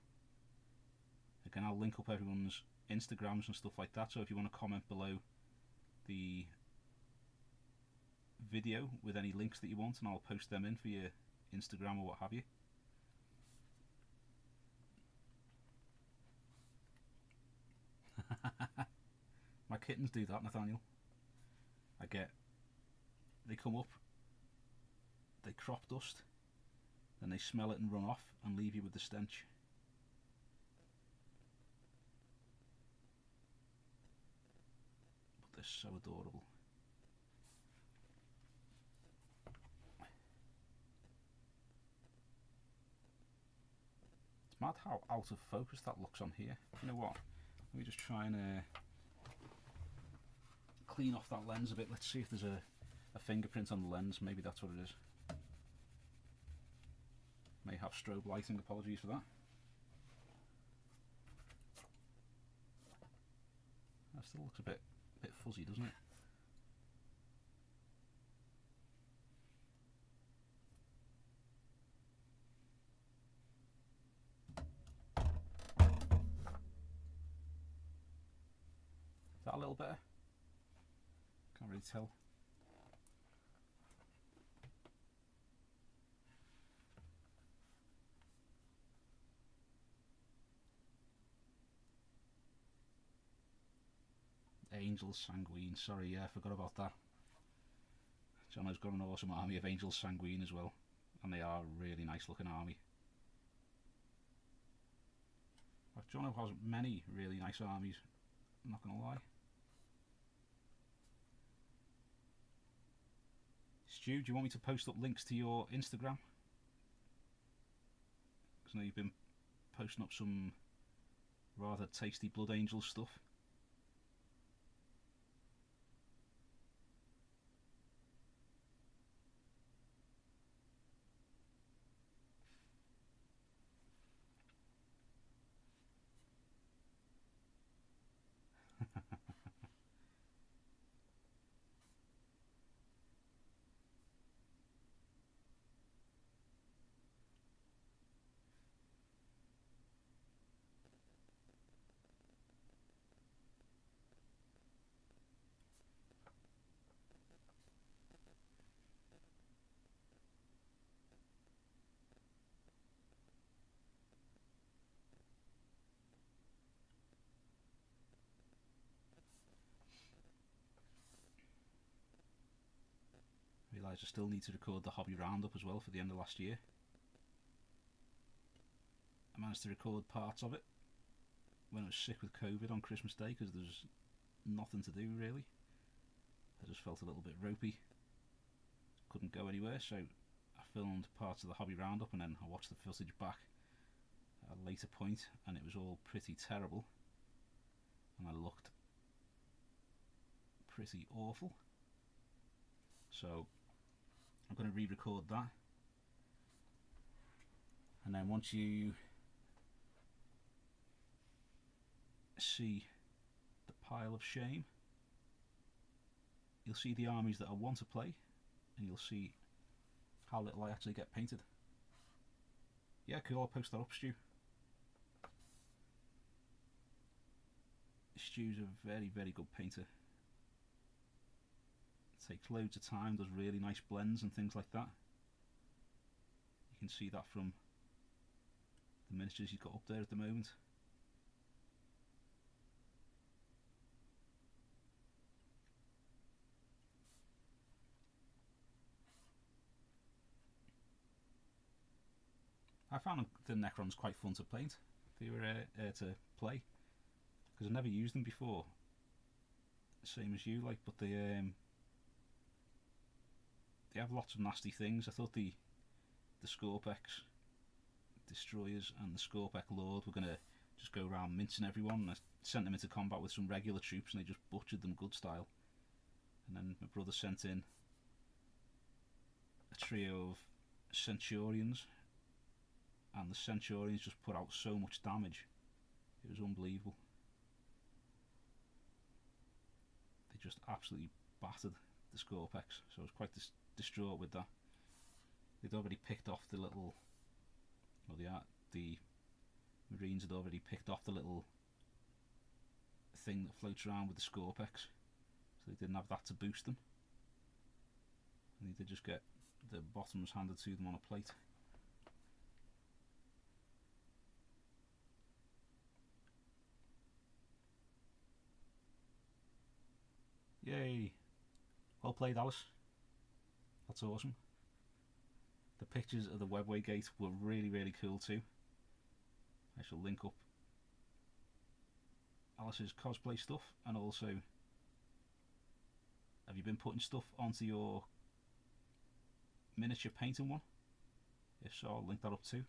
Again, I'll link up everyone's Instagrams and stuff like that, so if you want to comment below the video with any links that you want, and I'll post them in for your Instagram or what have you. My kittens do that, Nathaniel. They come up, they crop dust, then they smell it and run off and leave you with the stench. But they're so adorable. It's mad how out of focus that looks on here. You know what? Let me just try and clean off that lens a bit. Let's see if there's a fingerprint on the lens. Maybe that's what it is. May have strobe lighting, apologies for that. That still looks a bit fuzzy, doesn't it? Is that a little better? Can't really tell. Angels Sanguine, sorry, yeah, I forgot about that. Jono's got an awesome army of Angels Sanguine as well, and they are a really nice looking army. Like, Jono has many really nice armies, I'm not going to lie. Stu, do you want me to post up links to your Instagram? Because I know you've been posting up some rather tasty Blood Angel stuff. Realise I still need to record the hobby roundup as well for the end of last year. I managed to record parts of it when I was sick with COVID on Christmas Day because there was nothing to do really. I just felt a little bit ropey, couldn't go anywhere, so I filmed parts of the hobby roundup and then I watched the footage back at a later point and it was all pretty terrible and I looked pretty awful. So I'm going to re-record that, and then once you see the pile of shame, you'll see the armies that I want to play, and you'll see how little I actually get painted. Yeah, cool, I'll post that up, Stu. Stu's a very, very good painter. Takes loads of time, does really nice blends and things like that. You can see that from the miniatures he's got up there at the moment. I found the Necrons quite fun to paint. They were to play because I've never used them before. Same as you, like, but they have lots of nasty things. I thought the Scorpex Destroyers and the Scorpex Lord were going to just go around mincing everyone, and I sent them into combat with some regular troops and they just butchered them good style. And then my brother sent in a trio of Centurions, and the Centurions just put out so much damage. It was unbelievable. They just absolutely battered the Scorpex, so I was quite distraught with that. They'd already picked off the little, well, the Marines had already picked off the little thing that floats around with the Scorpex, so they didn't have that to boost them, and they did just get the bottoms handed to them on a plate. Yay! Well played, Alice. That's awesome. The pictures of the Webway Gate were really, really cool too. I shall link up Alice's cosplay stuff, and also, have you been putting stuff onto your miniature painting one? If so, I'll link that up too.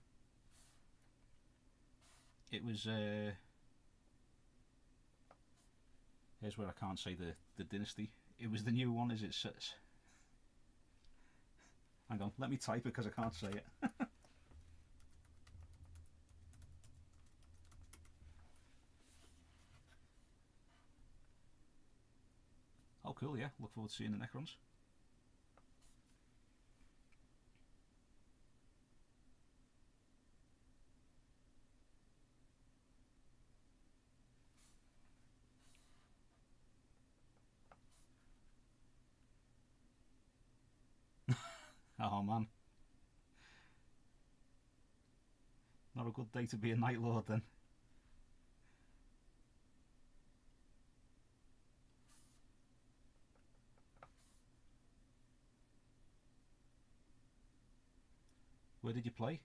It was here's where I can't say the dynasty. It was the new one, is it? Hang on, let me type it because I can't say it. Oh cool, yeah, look forward to seeing the Necrons. Oh man. Not a good day to be a Night Lord then. Where did you play?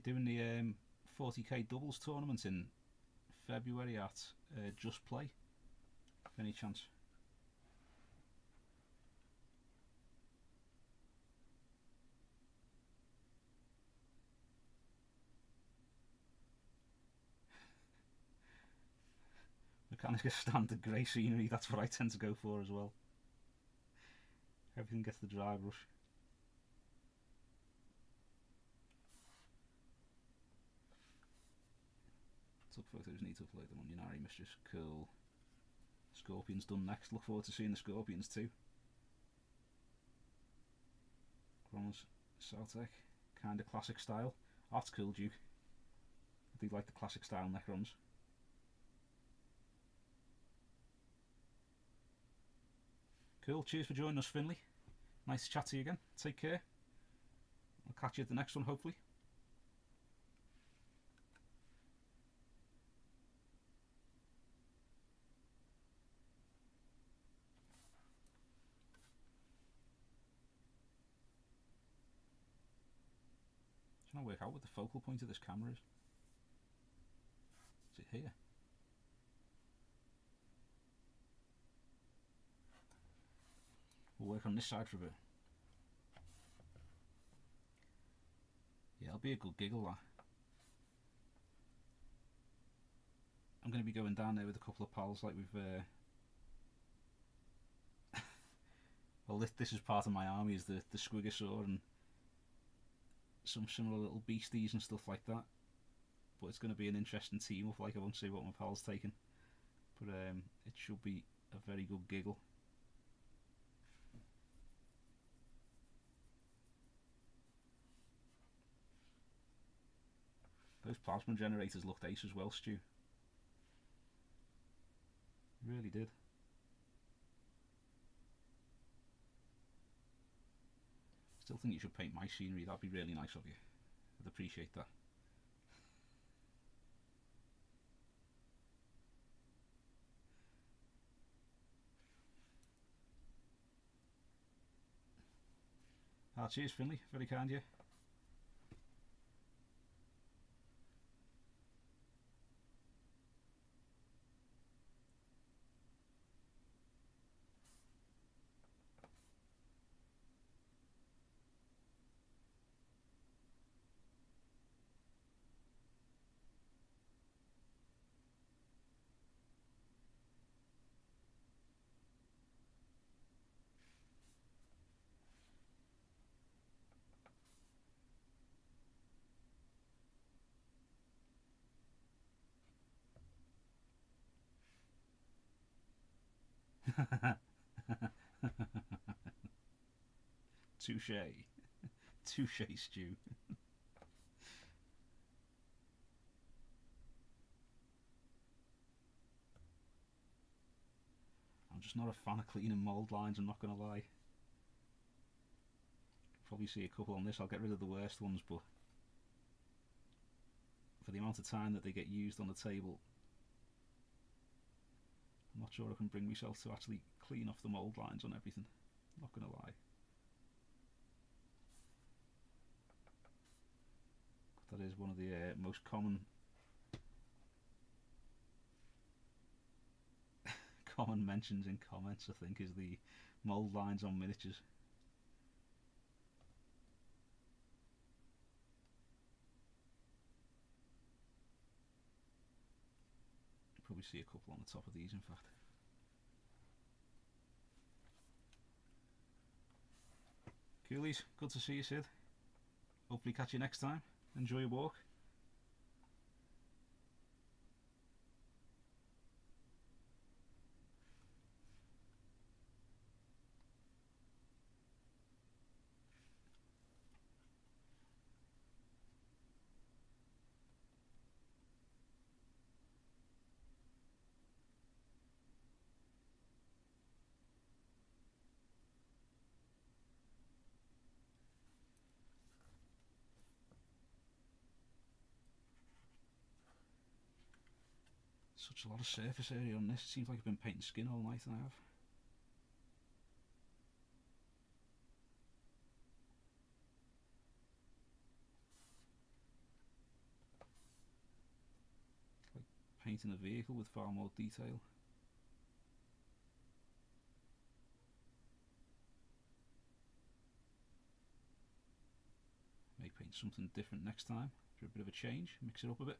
doing the 40k doubles tournament in February at Just Play. Any chance? Mechanica standard grey scenery, that's what I tend to go for as well. Everything gets the dry brush. Took photos, need to upload them on Unari Mistress. Cool. Scorpions done next. Look forward to seeing the Scorpions too. Chronos Celtic. Kind of classic style. Oh, that's cool, Duke. I do like the classic style Necrons. Cool, cheers for joining us, Finley. Nice to chat to you again. Take care. I'll catch you at the next one, hopefully. I'm trying to work out what the focal point of this camera is. Is it here? We'll work on this side for a bit. Yeah, it'll be a good giggle, that. I'm going to be going down there with a couple of pals, like we've... well, this is part of my army, is the Squigosaur and some similar little beasties and stuff like that. But it's going to be an interesting team up, like I won't say what my pal's taking. But it should be a very good giggle. Those plasma generators looked ace as well, Stu. Really did. Still think you should paint my scenery, that'd be really nice of you. I'd appreciate that. Ah, cheers Finley, very kind of you. Touche. Touche, Stu. I'm just not a fan of cleaning mould lines, I'm not going to lie. Probably see a couple on this, I'll get rid of the worst ones, but for the amount of time that they get used on the table, I'm not sure I can bring myself to actually clean off the mould lines on everything, I'm not going to lie. That is one of the most common mentions in comments, I think, is the mould lines on miniatures. Probably see a couple on the top of these, in fact. Coolies, good to see you, Sid. Hopefully catch you next time. Enjoy your walk. Such a lot of surface area on this. It seems like I've been painting skin all night, and I have. painting a vehicle with far more detail. May paint something different next time for a bit of a change, mix it up a bit.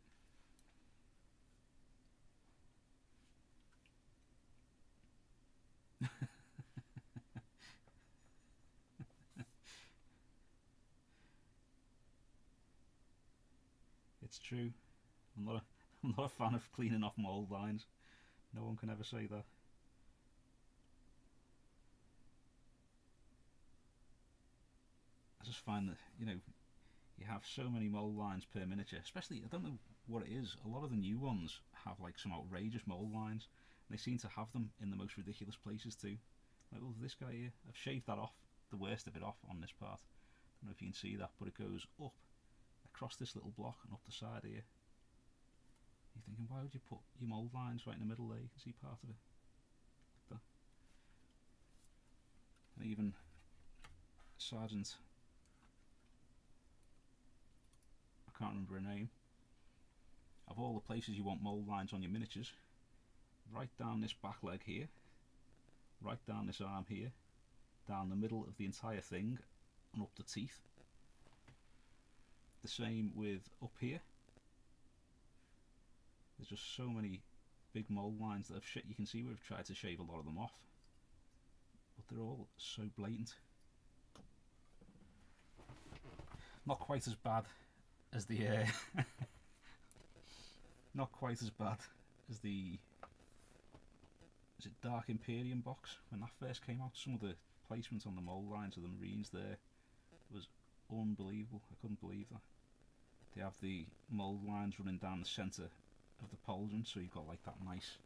It's true. I'm not a fan of cleaning off mould lines. No one can ever say that. I just find that, you know, you have so many mould lines per miniature, especially, I don't know what it is, a lot of the new ones have like some outrageous mould lines, and they seem to have them in the most ridiculous places too. Like, well, this guy here, I've shaved that off, the worst of it off on this part. I don't know if you can see that, but it goes up across this little block and up the side here. You're thinking, why would you put your mould lines right in the middle there? You can see part of it. Like that. And even Sergeant, I can't remember her name, of all the places you want mould lines on your miniatures, right down this back leg here, right down this arm here, down the middle of the entire thing, and up the teeth. The same with up here. There's just so many big mould lines that have you can see we've tried to shave a lot of them off, but they're all so blatant. Not quite as bad as the not quite as bad as the, is it Dark Imperium box when that first came out? Some of the placements on the mould lines of the Marines there was unbelievable. I couldn't believe that. They have the mould lines running down the centre of the pauldron, so you've got like that nice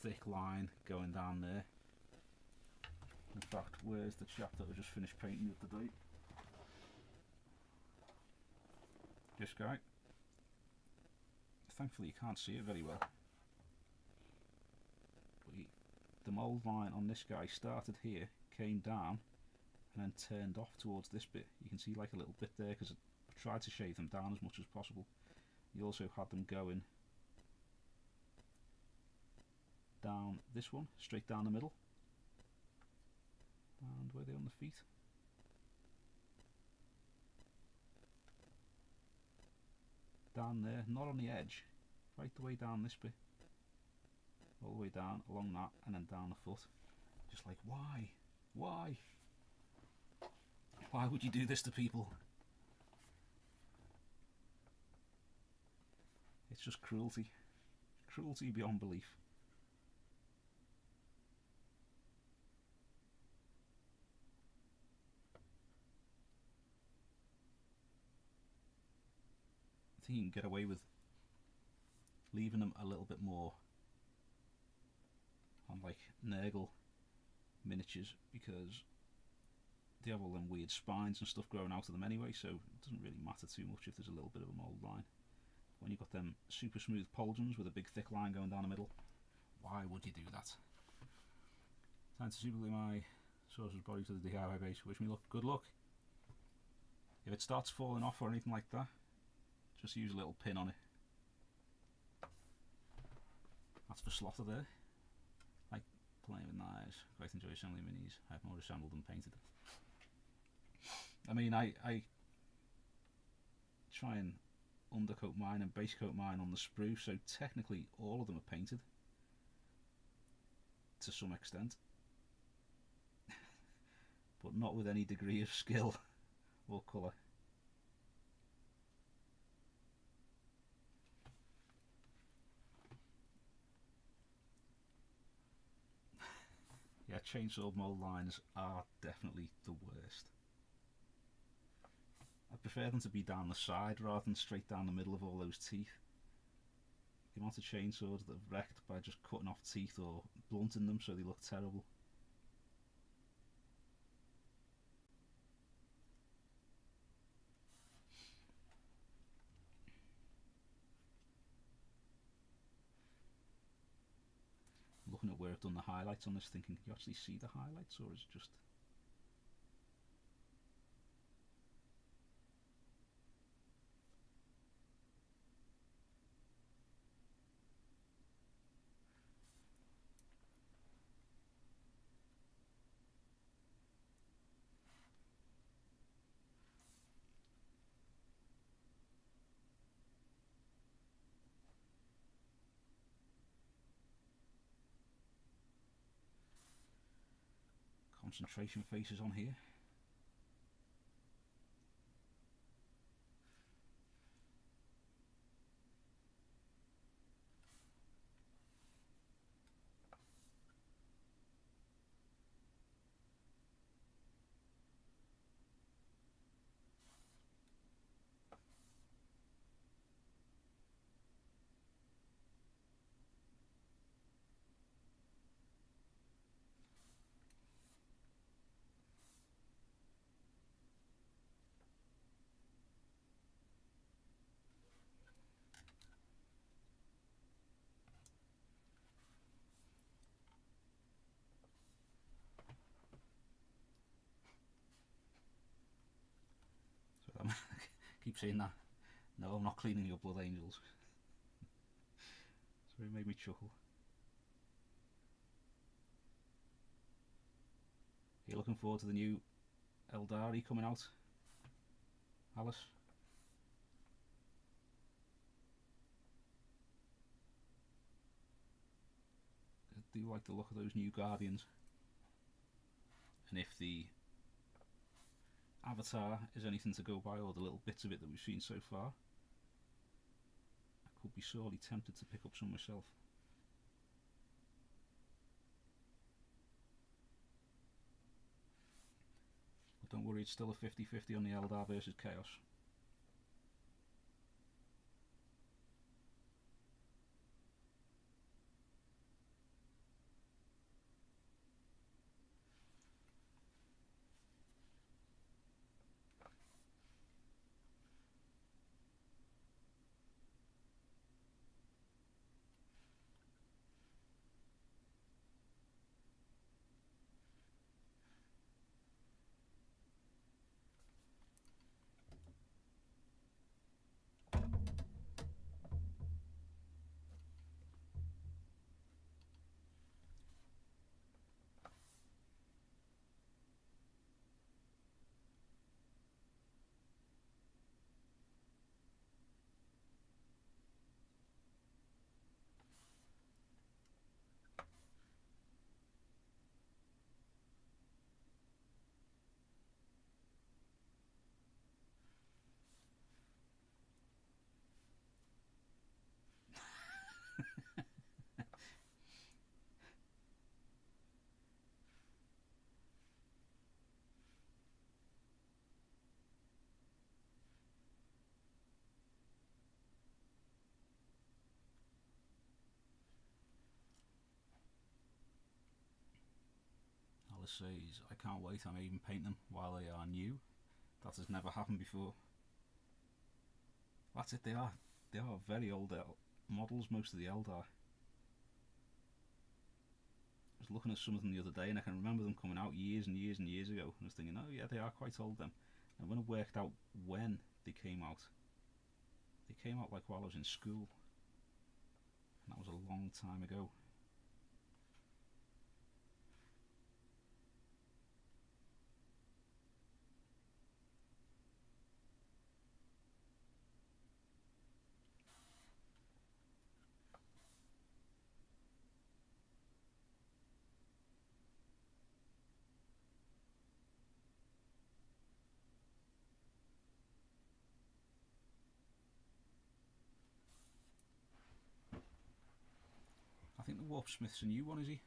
thick line going down there. In fact, where's the chap that I just finished painting the other day? This guy. Thankfully you can't see it very well. But the mould line on this guy started here, came down, and then turned off towards this bit. You can see like a little bit there because I tried to shave them down as much as possible. You also had them going down this one, straight down the middle. And where are they on the feet? Down there, not on the edge, right the way down this bit. All the way down, along that, and then down the foot. Just like, why? Why? Why would you do this to people? It's just cruelty. Cruelty beyond belief. I think you can get away with leaving them a little bit more on like Nurgle miniatures because they have all them weird spines and stuff growing out of them anyway, so it doesn't really matter too much if there's a little bit of a mould line. When you've got them super smooth pauldrons with a big thick line going down the middle, why would you do that? Time to super glue my sorcerer's body to the DIY base. Wish me luck. Good luck. If it starts falling off or anything like that, just use a little pin on it. That's for Slaughter there. Like playing with knives. Quite enjoy assembling minis. I've more assembled than painted. I mean, I try and undercoat mine and base coat mine on the sprue, so technically all of them are painted to some extent, but not with any degree of skill or colour. Yeah, chainsaw mould lines are definitely the worst. I prefer them to be down the side rather than straight down the middle of all those teeth. The amount of chainsaws that have wrecked by just cutting off teeth or blunting them so they look terrible. Looking at where I've done the highlights on this, thinking, can you actually see the highlights, or is it just... concentration faces on here. Keep saying that. No, I'm not cleaning your blood angels. So it made me chuckle. Are you looking forward to the new Eldari coming out, Alice? I do like the look of those new Guardians. And if the avatar is anything to go by, or the little bits of it that we've seen so far, I could be sorely tempted to pick up some myself. But don't worry, it's still a 50-50 on the Eldar versus Chaos. Says, I can't wait, I may even paint them while they are new. That has never happened before. That's it, they are very old models, most of the Eldar. I was looking at some of them the other day and I can remember them coming out years and years and years ago, and I was thinking, oh yeah, they are quite old then. And when I worked out when they came out like while I was in school, and that was a long time ago. I think the Warpsmith's a new one, is he?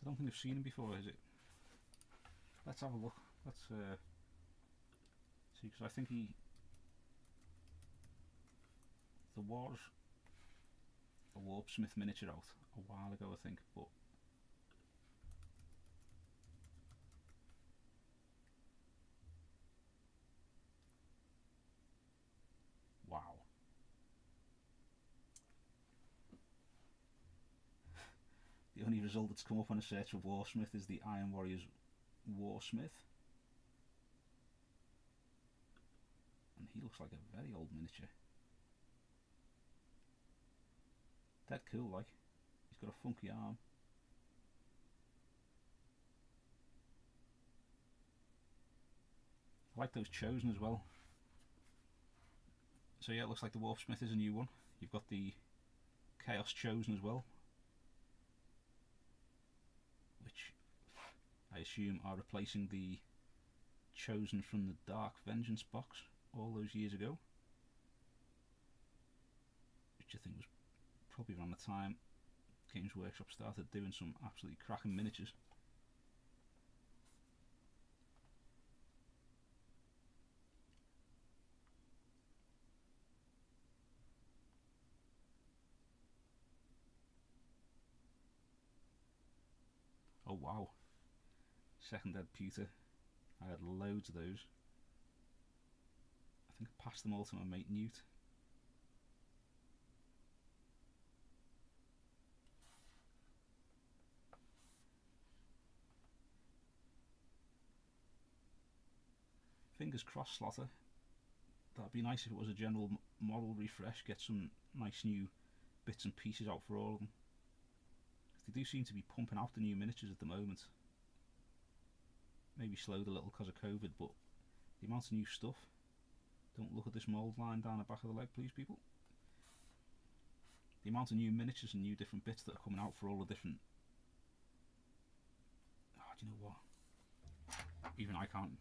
I don't think I've seen him before, is it? Let's have a look. Let's see, because I think there was a Warpsmith miniature out a while ago, I think, but wow. The only result that's come up on a search for Warsmith is the Iron Warriors Warsmith. And he looks like a very old miniature. Dead cool, like. He's got a funky arm. I like those Chosen as well. So yeah, it looks like the Warpsmith is a new one. You've got the Chaos Chosen as well, which I assume are replacing the Chosen from the Dark Vengeance box all those years ago, which I think was probably around the time Games Workshop started doing some absolutely cracking miniatures. Oh wow, second dead pewter. I had loads of those. I think I passed them all to my mate Newt. Fingers crossed, Slaughter. That'd be nice if it was a general model refresh, get some nice new bits and pieces out for all of them. They do seem to be pumping out the new miniatures at the moment. Maybe slowed a little because of COVID, but the amount of new stuff. Don't look at this mould line down the back of the leg, please, people. The amount of new miniatures and new different bits that are coming out for all the different... Oh, do you know what? Even I can't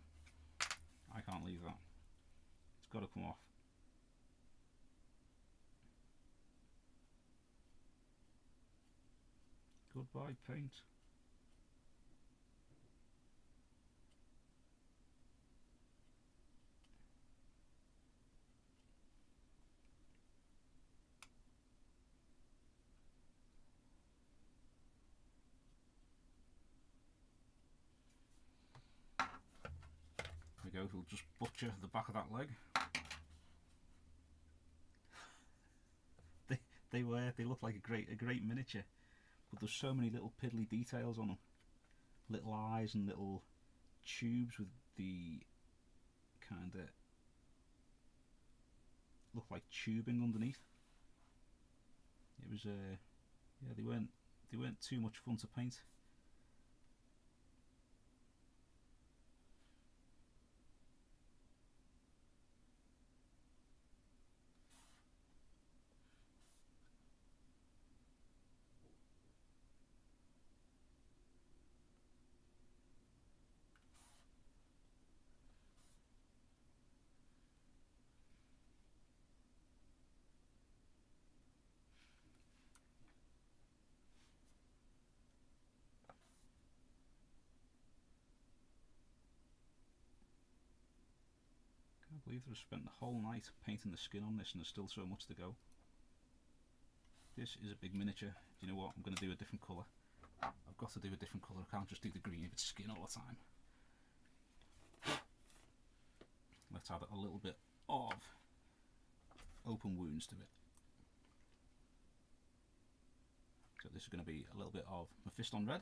leave that. It's got to come off. Goodbye, paint. There we go, we'll just butcher the back of that leg. They look like a great miniature, but there's so many little piddly details on them. Little eyes and little tubes with the kind of look like tubing underneath. It was yeah, they weren't too much fun to paint. I believe they've spent the whole night painting the skin on this and there's still so much to go. This is a big miniature. Do you know what? I'm going to do a different colour. I've got to do a different colour. I can't just do the green if it's skin all the time. Let's add a little bit of open wounds to it. So this is going to be a little bit of Mephiston red.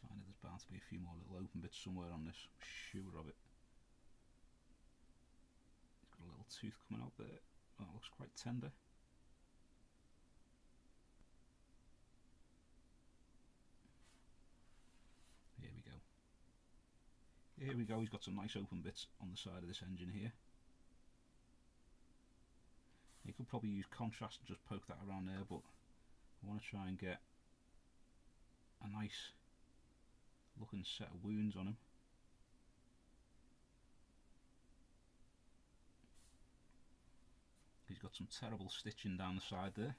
Find it, there's bound to be a few more little open bits somewhere on this, I'm sure of it. It's got a little tooth coming out there. Oh, it looks quite tender. Here we go. Here we go, he's got some nice open bits on the side of this engine here. You could probably use contrast and just poke that around there, but I want to try and get a nice looking set of wounds on him. He's got some terrible stitching down the side there.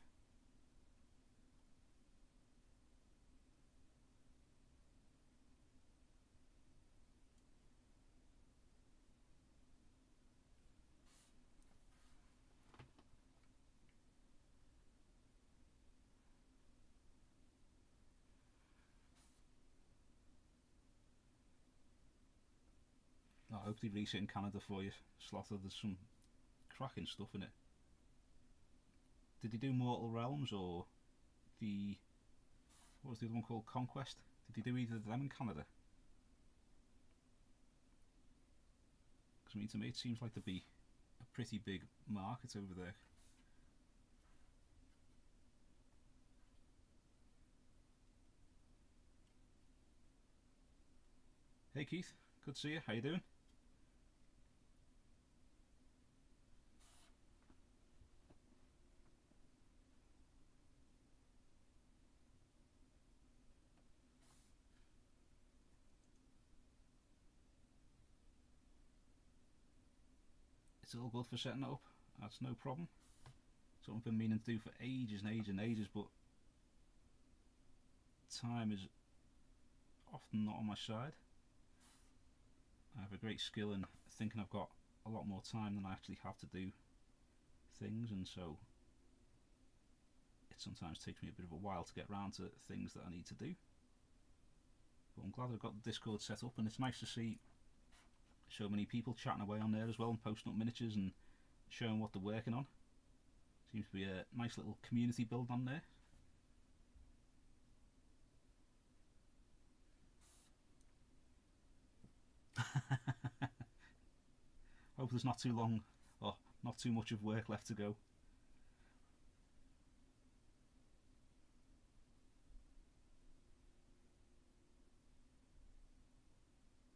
I hope they release it in Canada for you, Slaughter. There's some cracking stuff in it. Did he do Mortal Realms or the, what was the other one called, Conquest? Did he do either of them in Canada? Because I mean, to me it seems like there'd be a pretty big market over there. Hey Keith, good to see you. How you doing? It's all good for setting it up. That's no problem. Something I've been meaning to do for ages and ages and ages, but time is often not on my side. I have a great skill in thinking I've got a lot more time than I actually have to do things, and so it sometimes takes me a bit of a while to get around to things that I need to do. But I'm glad I've got the Discord set up, and it's nice to see so many people chatting away on there as well and posting up miniatures and showing what they're working on. Seems to be a nice little community build on there. Hope there's not too long, or not too much of work left to go.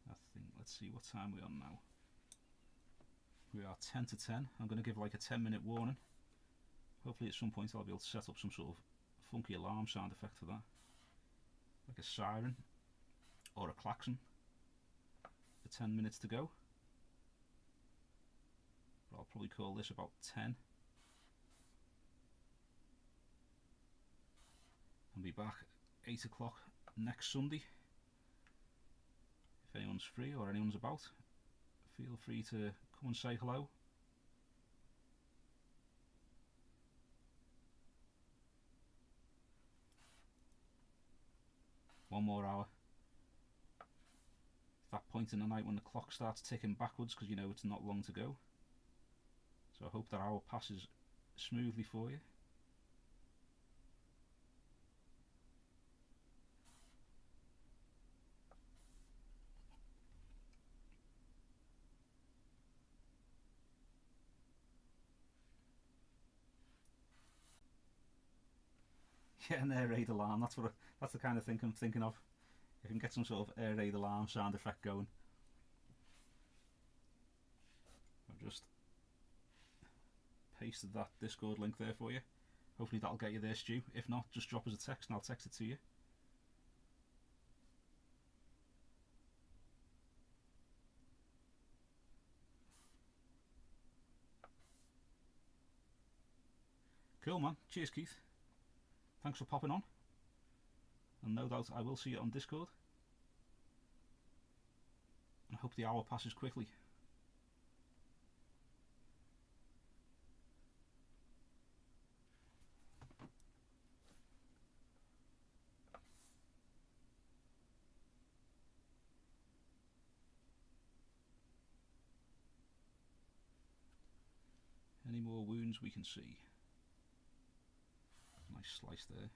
I think, let's see what time we're on now. We are 10 to 10. I'm going to give like a 10-minute warning. Hopefully at some point I'll be able to set up some sort of funky alarm sound effect for that. Like a siren or a klaxon for 10 minutes to go. But I'll probably call this about 10. I'll be back 8 o'clock next Sunday. If anyone's free or anyone's about, feel free to come and say hello. One more hour. That point in the night when the clock starts ticking backwards, because you know it's not long to go. So I hope that hour passes smoothly for you. Yeah, an air raid alarm. That's the kind of thing I'm thinking of. If I can get some sort of air raid alarm sound effect going. I've just pasted that Discord link there for you. Hopefully that'll get you there, Stu. If not, just drop us a text and I'll text it to you. Cool, man. Cheers, Keith. Thanks for popping on. And no doubt I will see you on Discord. And I hope the hour passes quickly. Any more wounds we can see? Nice slice there.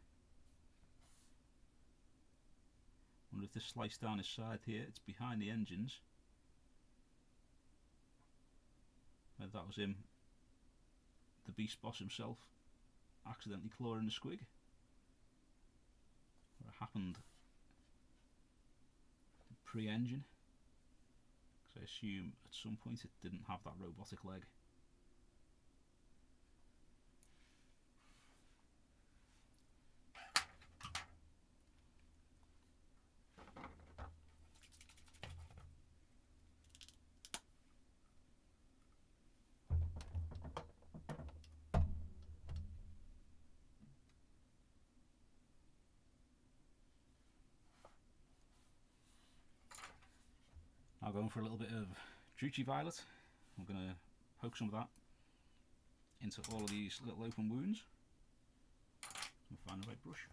Wonder if this slice down his side here, it's behind the engines. Whether that was him, the beast boss himself, accidentally clawing the squig. Or it happened pre-engine. Because I assume at some point it didn't have that robotic leg. Now going for a little bit of Druchii Violet. I'm going to poke some of that into all of these little open wounds. And find the right brush.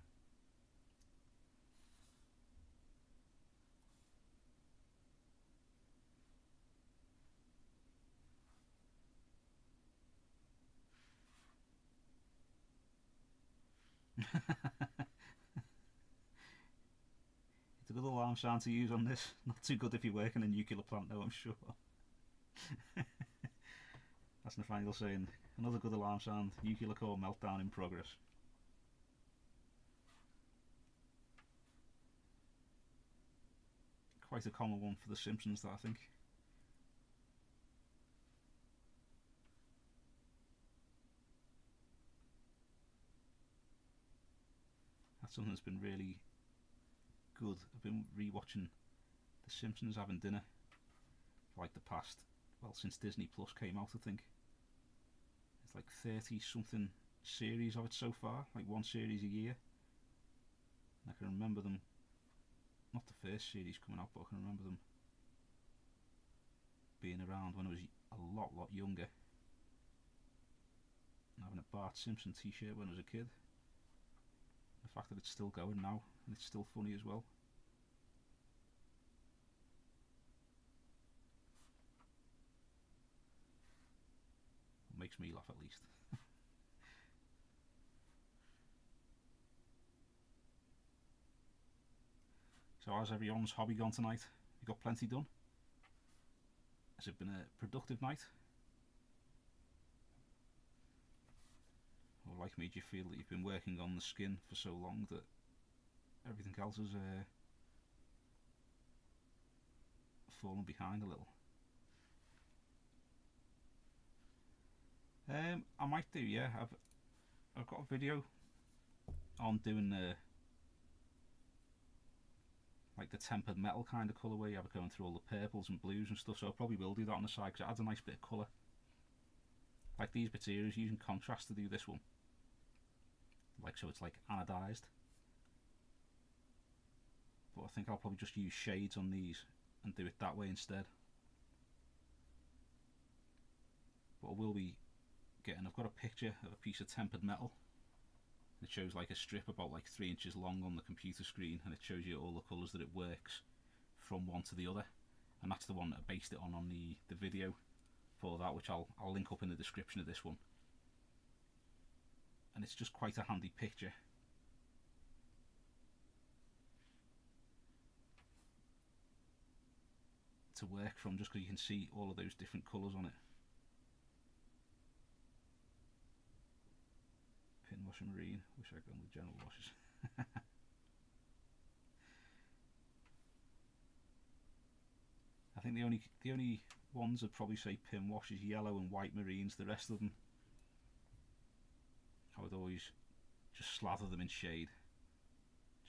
It's a good alarm sound to use on this. Not too good if you work in a nuclear plant though, I'm sure. That's Nathaniel saying, another good alarm sound, nuclear core meltdown in progress. Quite a common one for The Simpsons, that I think. That's something that's been really good. I've been rewatching The Simpsons having dinner for like the past, well, since Disney Plus came out, I think. It's like 30 something series of it so far, like one series a year. And I can remember them, not the first series coming out, but I can remember them being around when I was a lot younger. And having a Bart Simpson t-shirt when I was a kid. The fact that it's still going now, and it's still funny as well. It makes me laugh at least. So how's everyone's hobby gone tonight? You got plenty done? Has it been a productive night? Or like made you feel that you've been working on the skin for so long that everything else has fallen behind a little? I might do, yeah. I've got a video on doing like the tempered metal kind of colourway. I've been going through all the purples and blues and stuff, so I probably will do that on the side because it adds a nice bit of colour. Like these materials, using contrast to do this one. Like so it's like anodised. But I think I'll probably just use shades on these and do it that way instead. But I will be getting, I've got a picture of a piece of tempered metal. It shows like a strip about like 3 inches long on the computer screen, and it shows you all the colours that it works from one to the other, and that's the one that I based it on the video for that, which I'll link up in the description of this one. And it's just quite a handy picture to work from, just because you can see all of those different colours on it. Pin wash and marine, wish I'd gone with general washes. I think the only ones I'd probably say pin wash is yellow and white marines. The rest of them I would always just slather them in shade,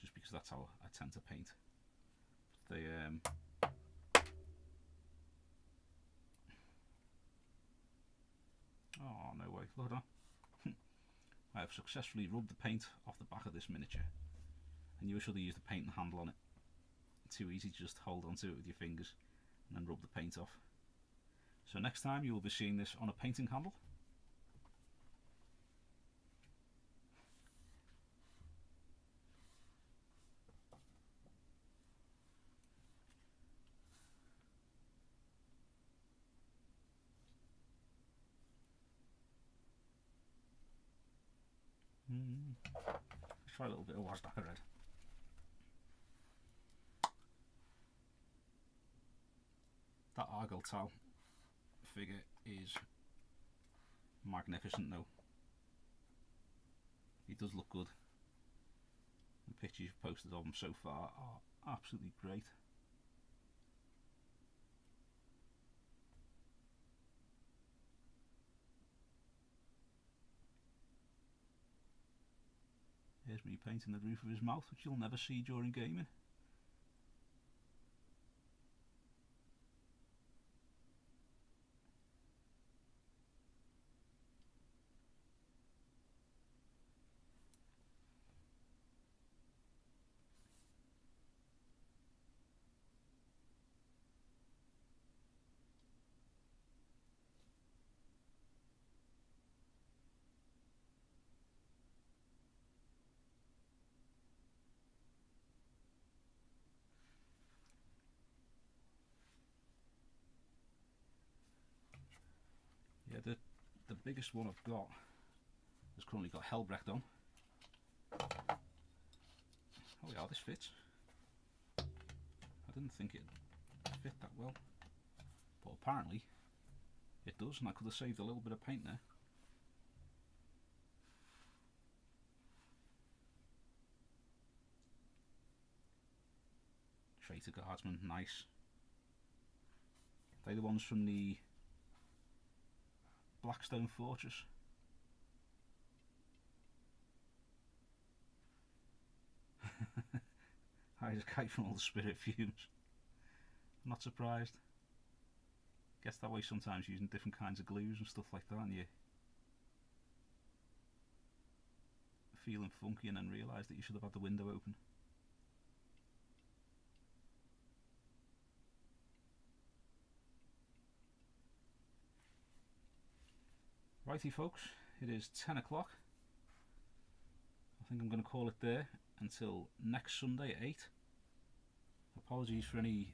just because that's how I tend to paint. They oh no way, look at that. I have successfully rubbed the paint off the back of this miniature, and you should have used the painting handle on it. It's too easy to just hold onto it with your fingers and then rub the paint off. So next time you will be seeing this on a painting handle. Let's try a little bit of Wasdaka red. That Argyle towel figure is magnificent though. He does look good. The pictures you've posted of him so far are absolutely great. Here's me painting the roof of his mouth, which you'll never see during gaming. Yeah, the biggest one I've got has currently got Helbrecht on. Oh yeah, this fits. I didn't think it fit that well, but apparently it does, and I could have saved a little bit of paint there. Traitor Guardsman, nice. They're the ones from the Blackstone Fortress. I just kite from all the spirit fumes. I'm not surprised. Gets that way sometimes using different kinds of glues and stuff like that, and you feeling funky and then realise that you should have had the window open. Righty folks, it is 10 o'clock. I think I'm going to call it there until next Sunday at 8. Apologies for any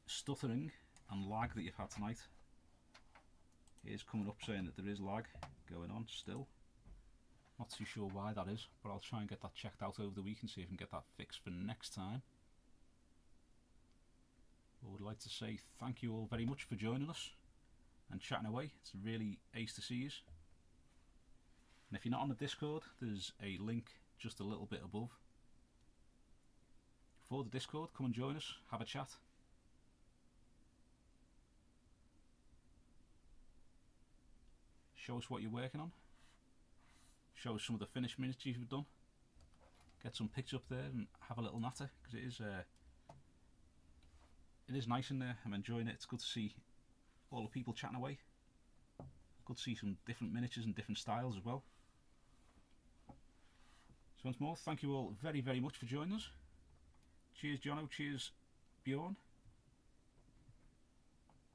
stuttering and lag that you've had tonight. It is coming up saying that there is lag going on still. Not too sure why that is, but I'll try and get that checked out over the week and see if I can get that fixed for next time. I would like to say thank you all very much for joining us and chatting away. It's really ace to see you. And if you're not on the Discord, there's a link just a little bit above for the Discord. Come and join us, have a chat. Show us what you're working on. Show us some of the finished miniatures you've done. Get some pics up there and have a little natter, because it is nice in there. I'm enjoying it. It's good to see all the people chatting away. Good to see some different miniatures and different styles as well. So once more, thank you all very, very much for joining us. Cheers Jono, cheers Bjorn.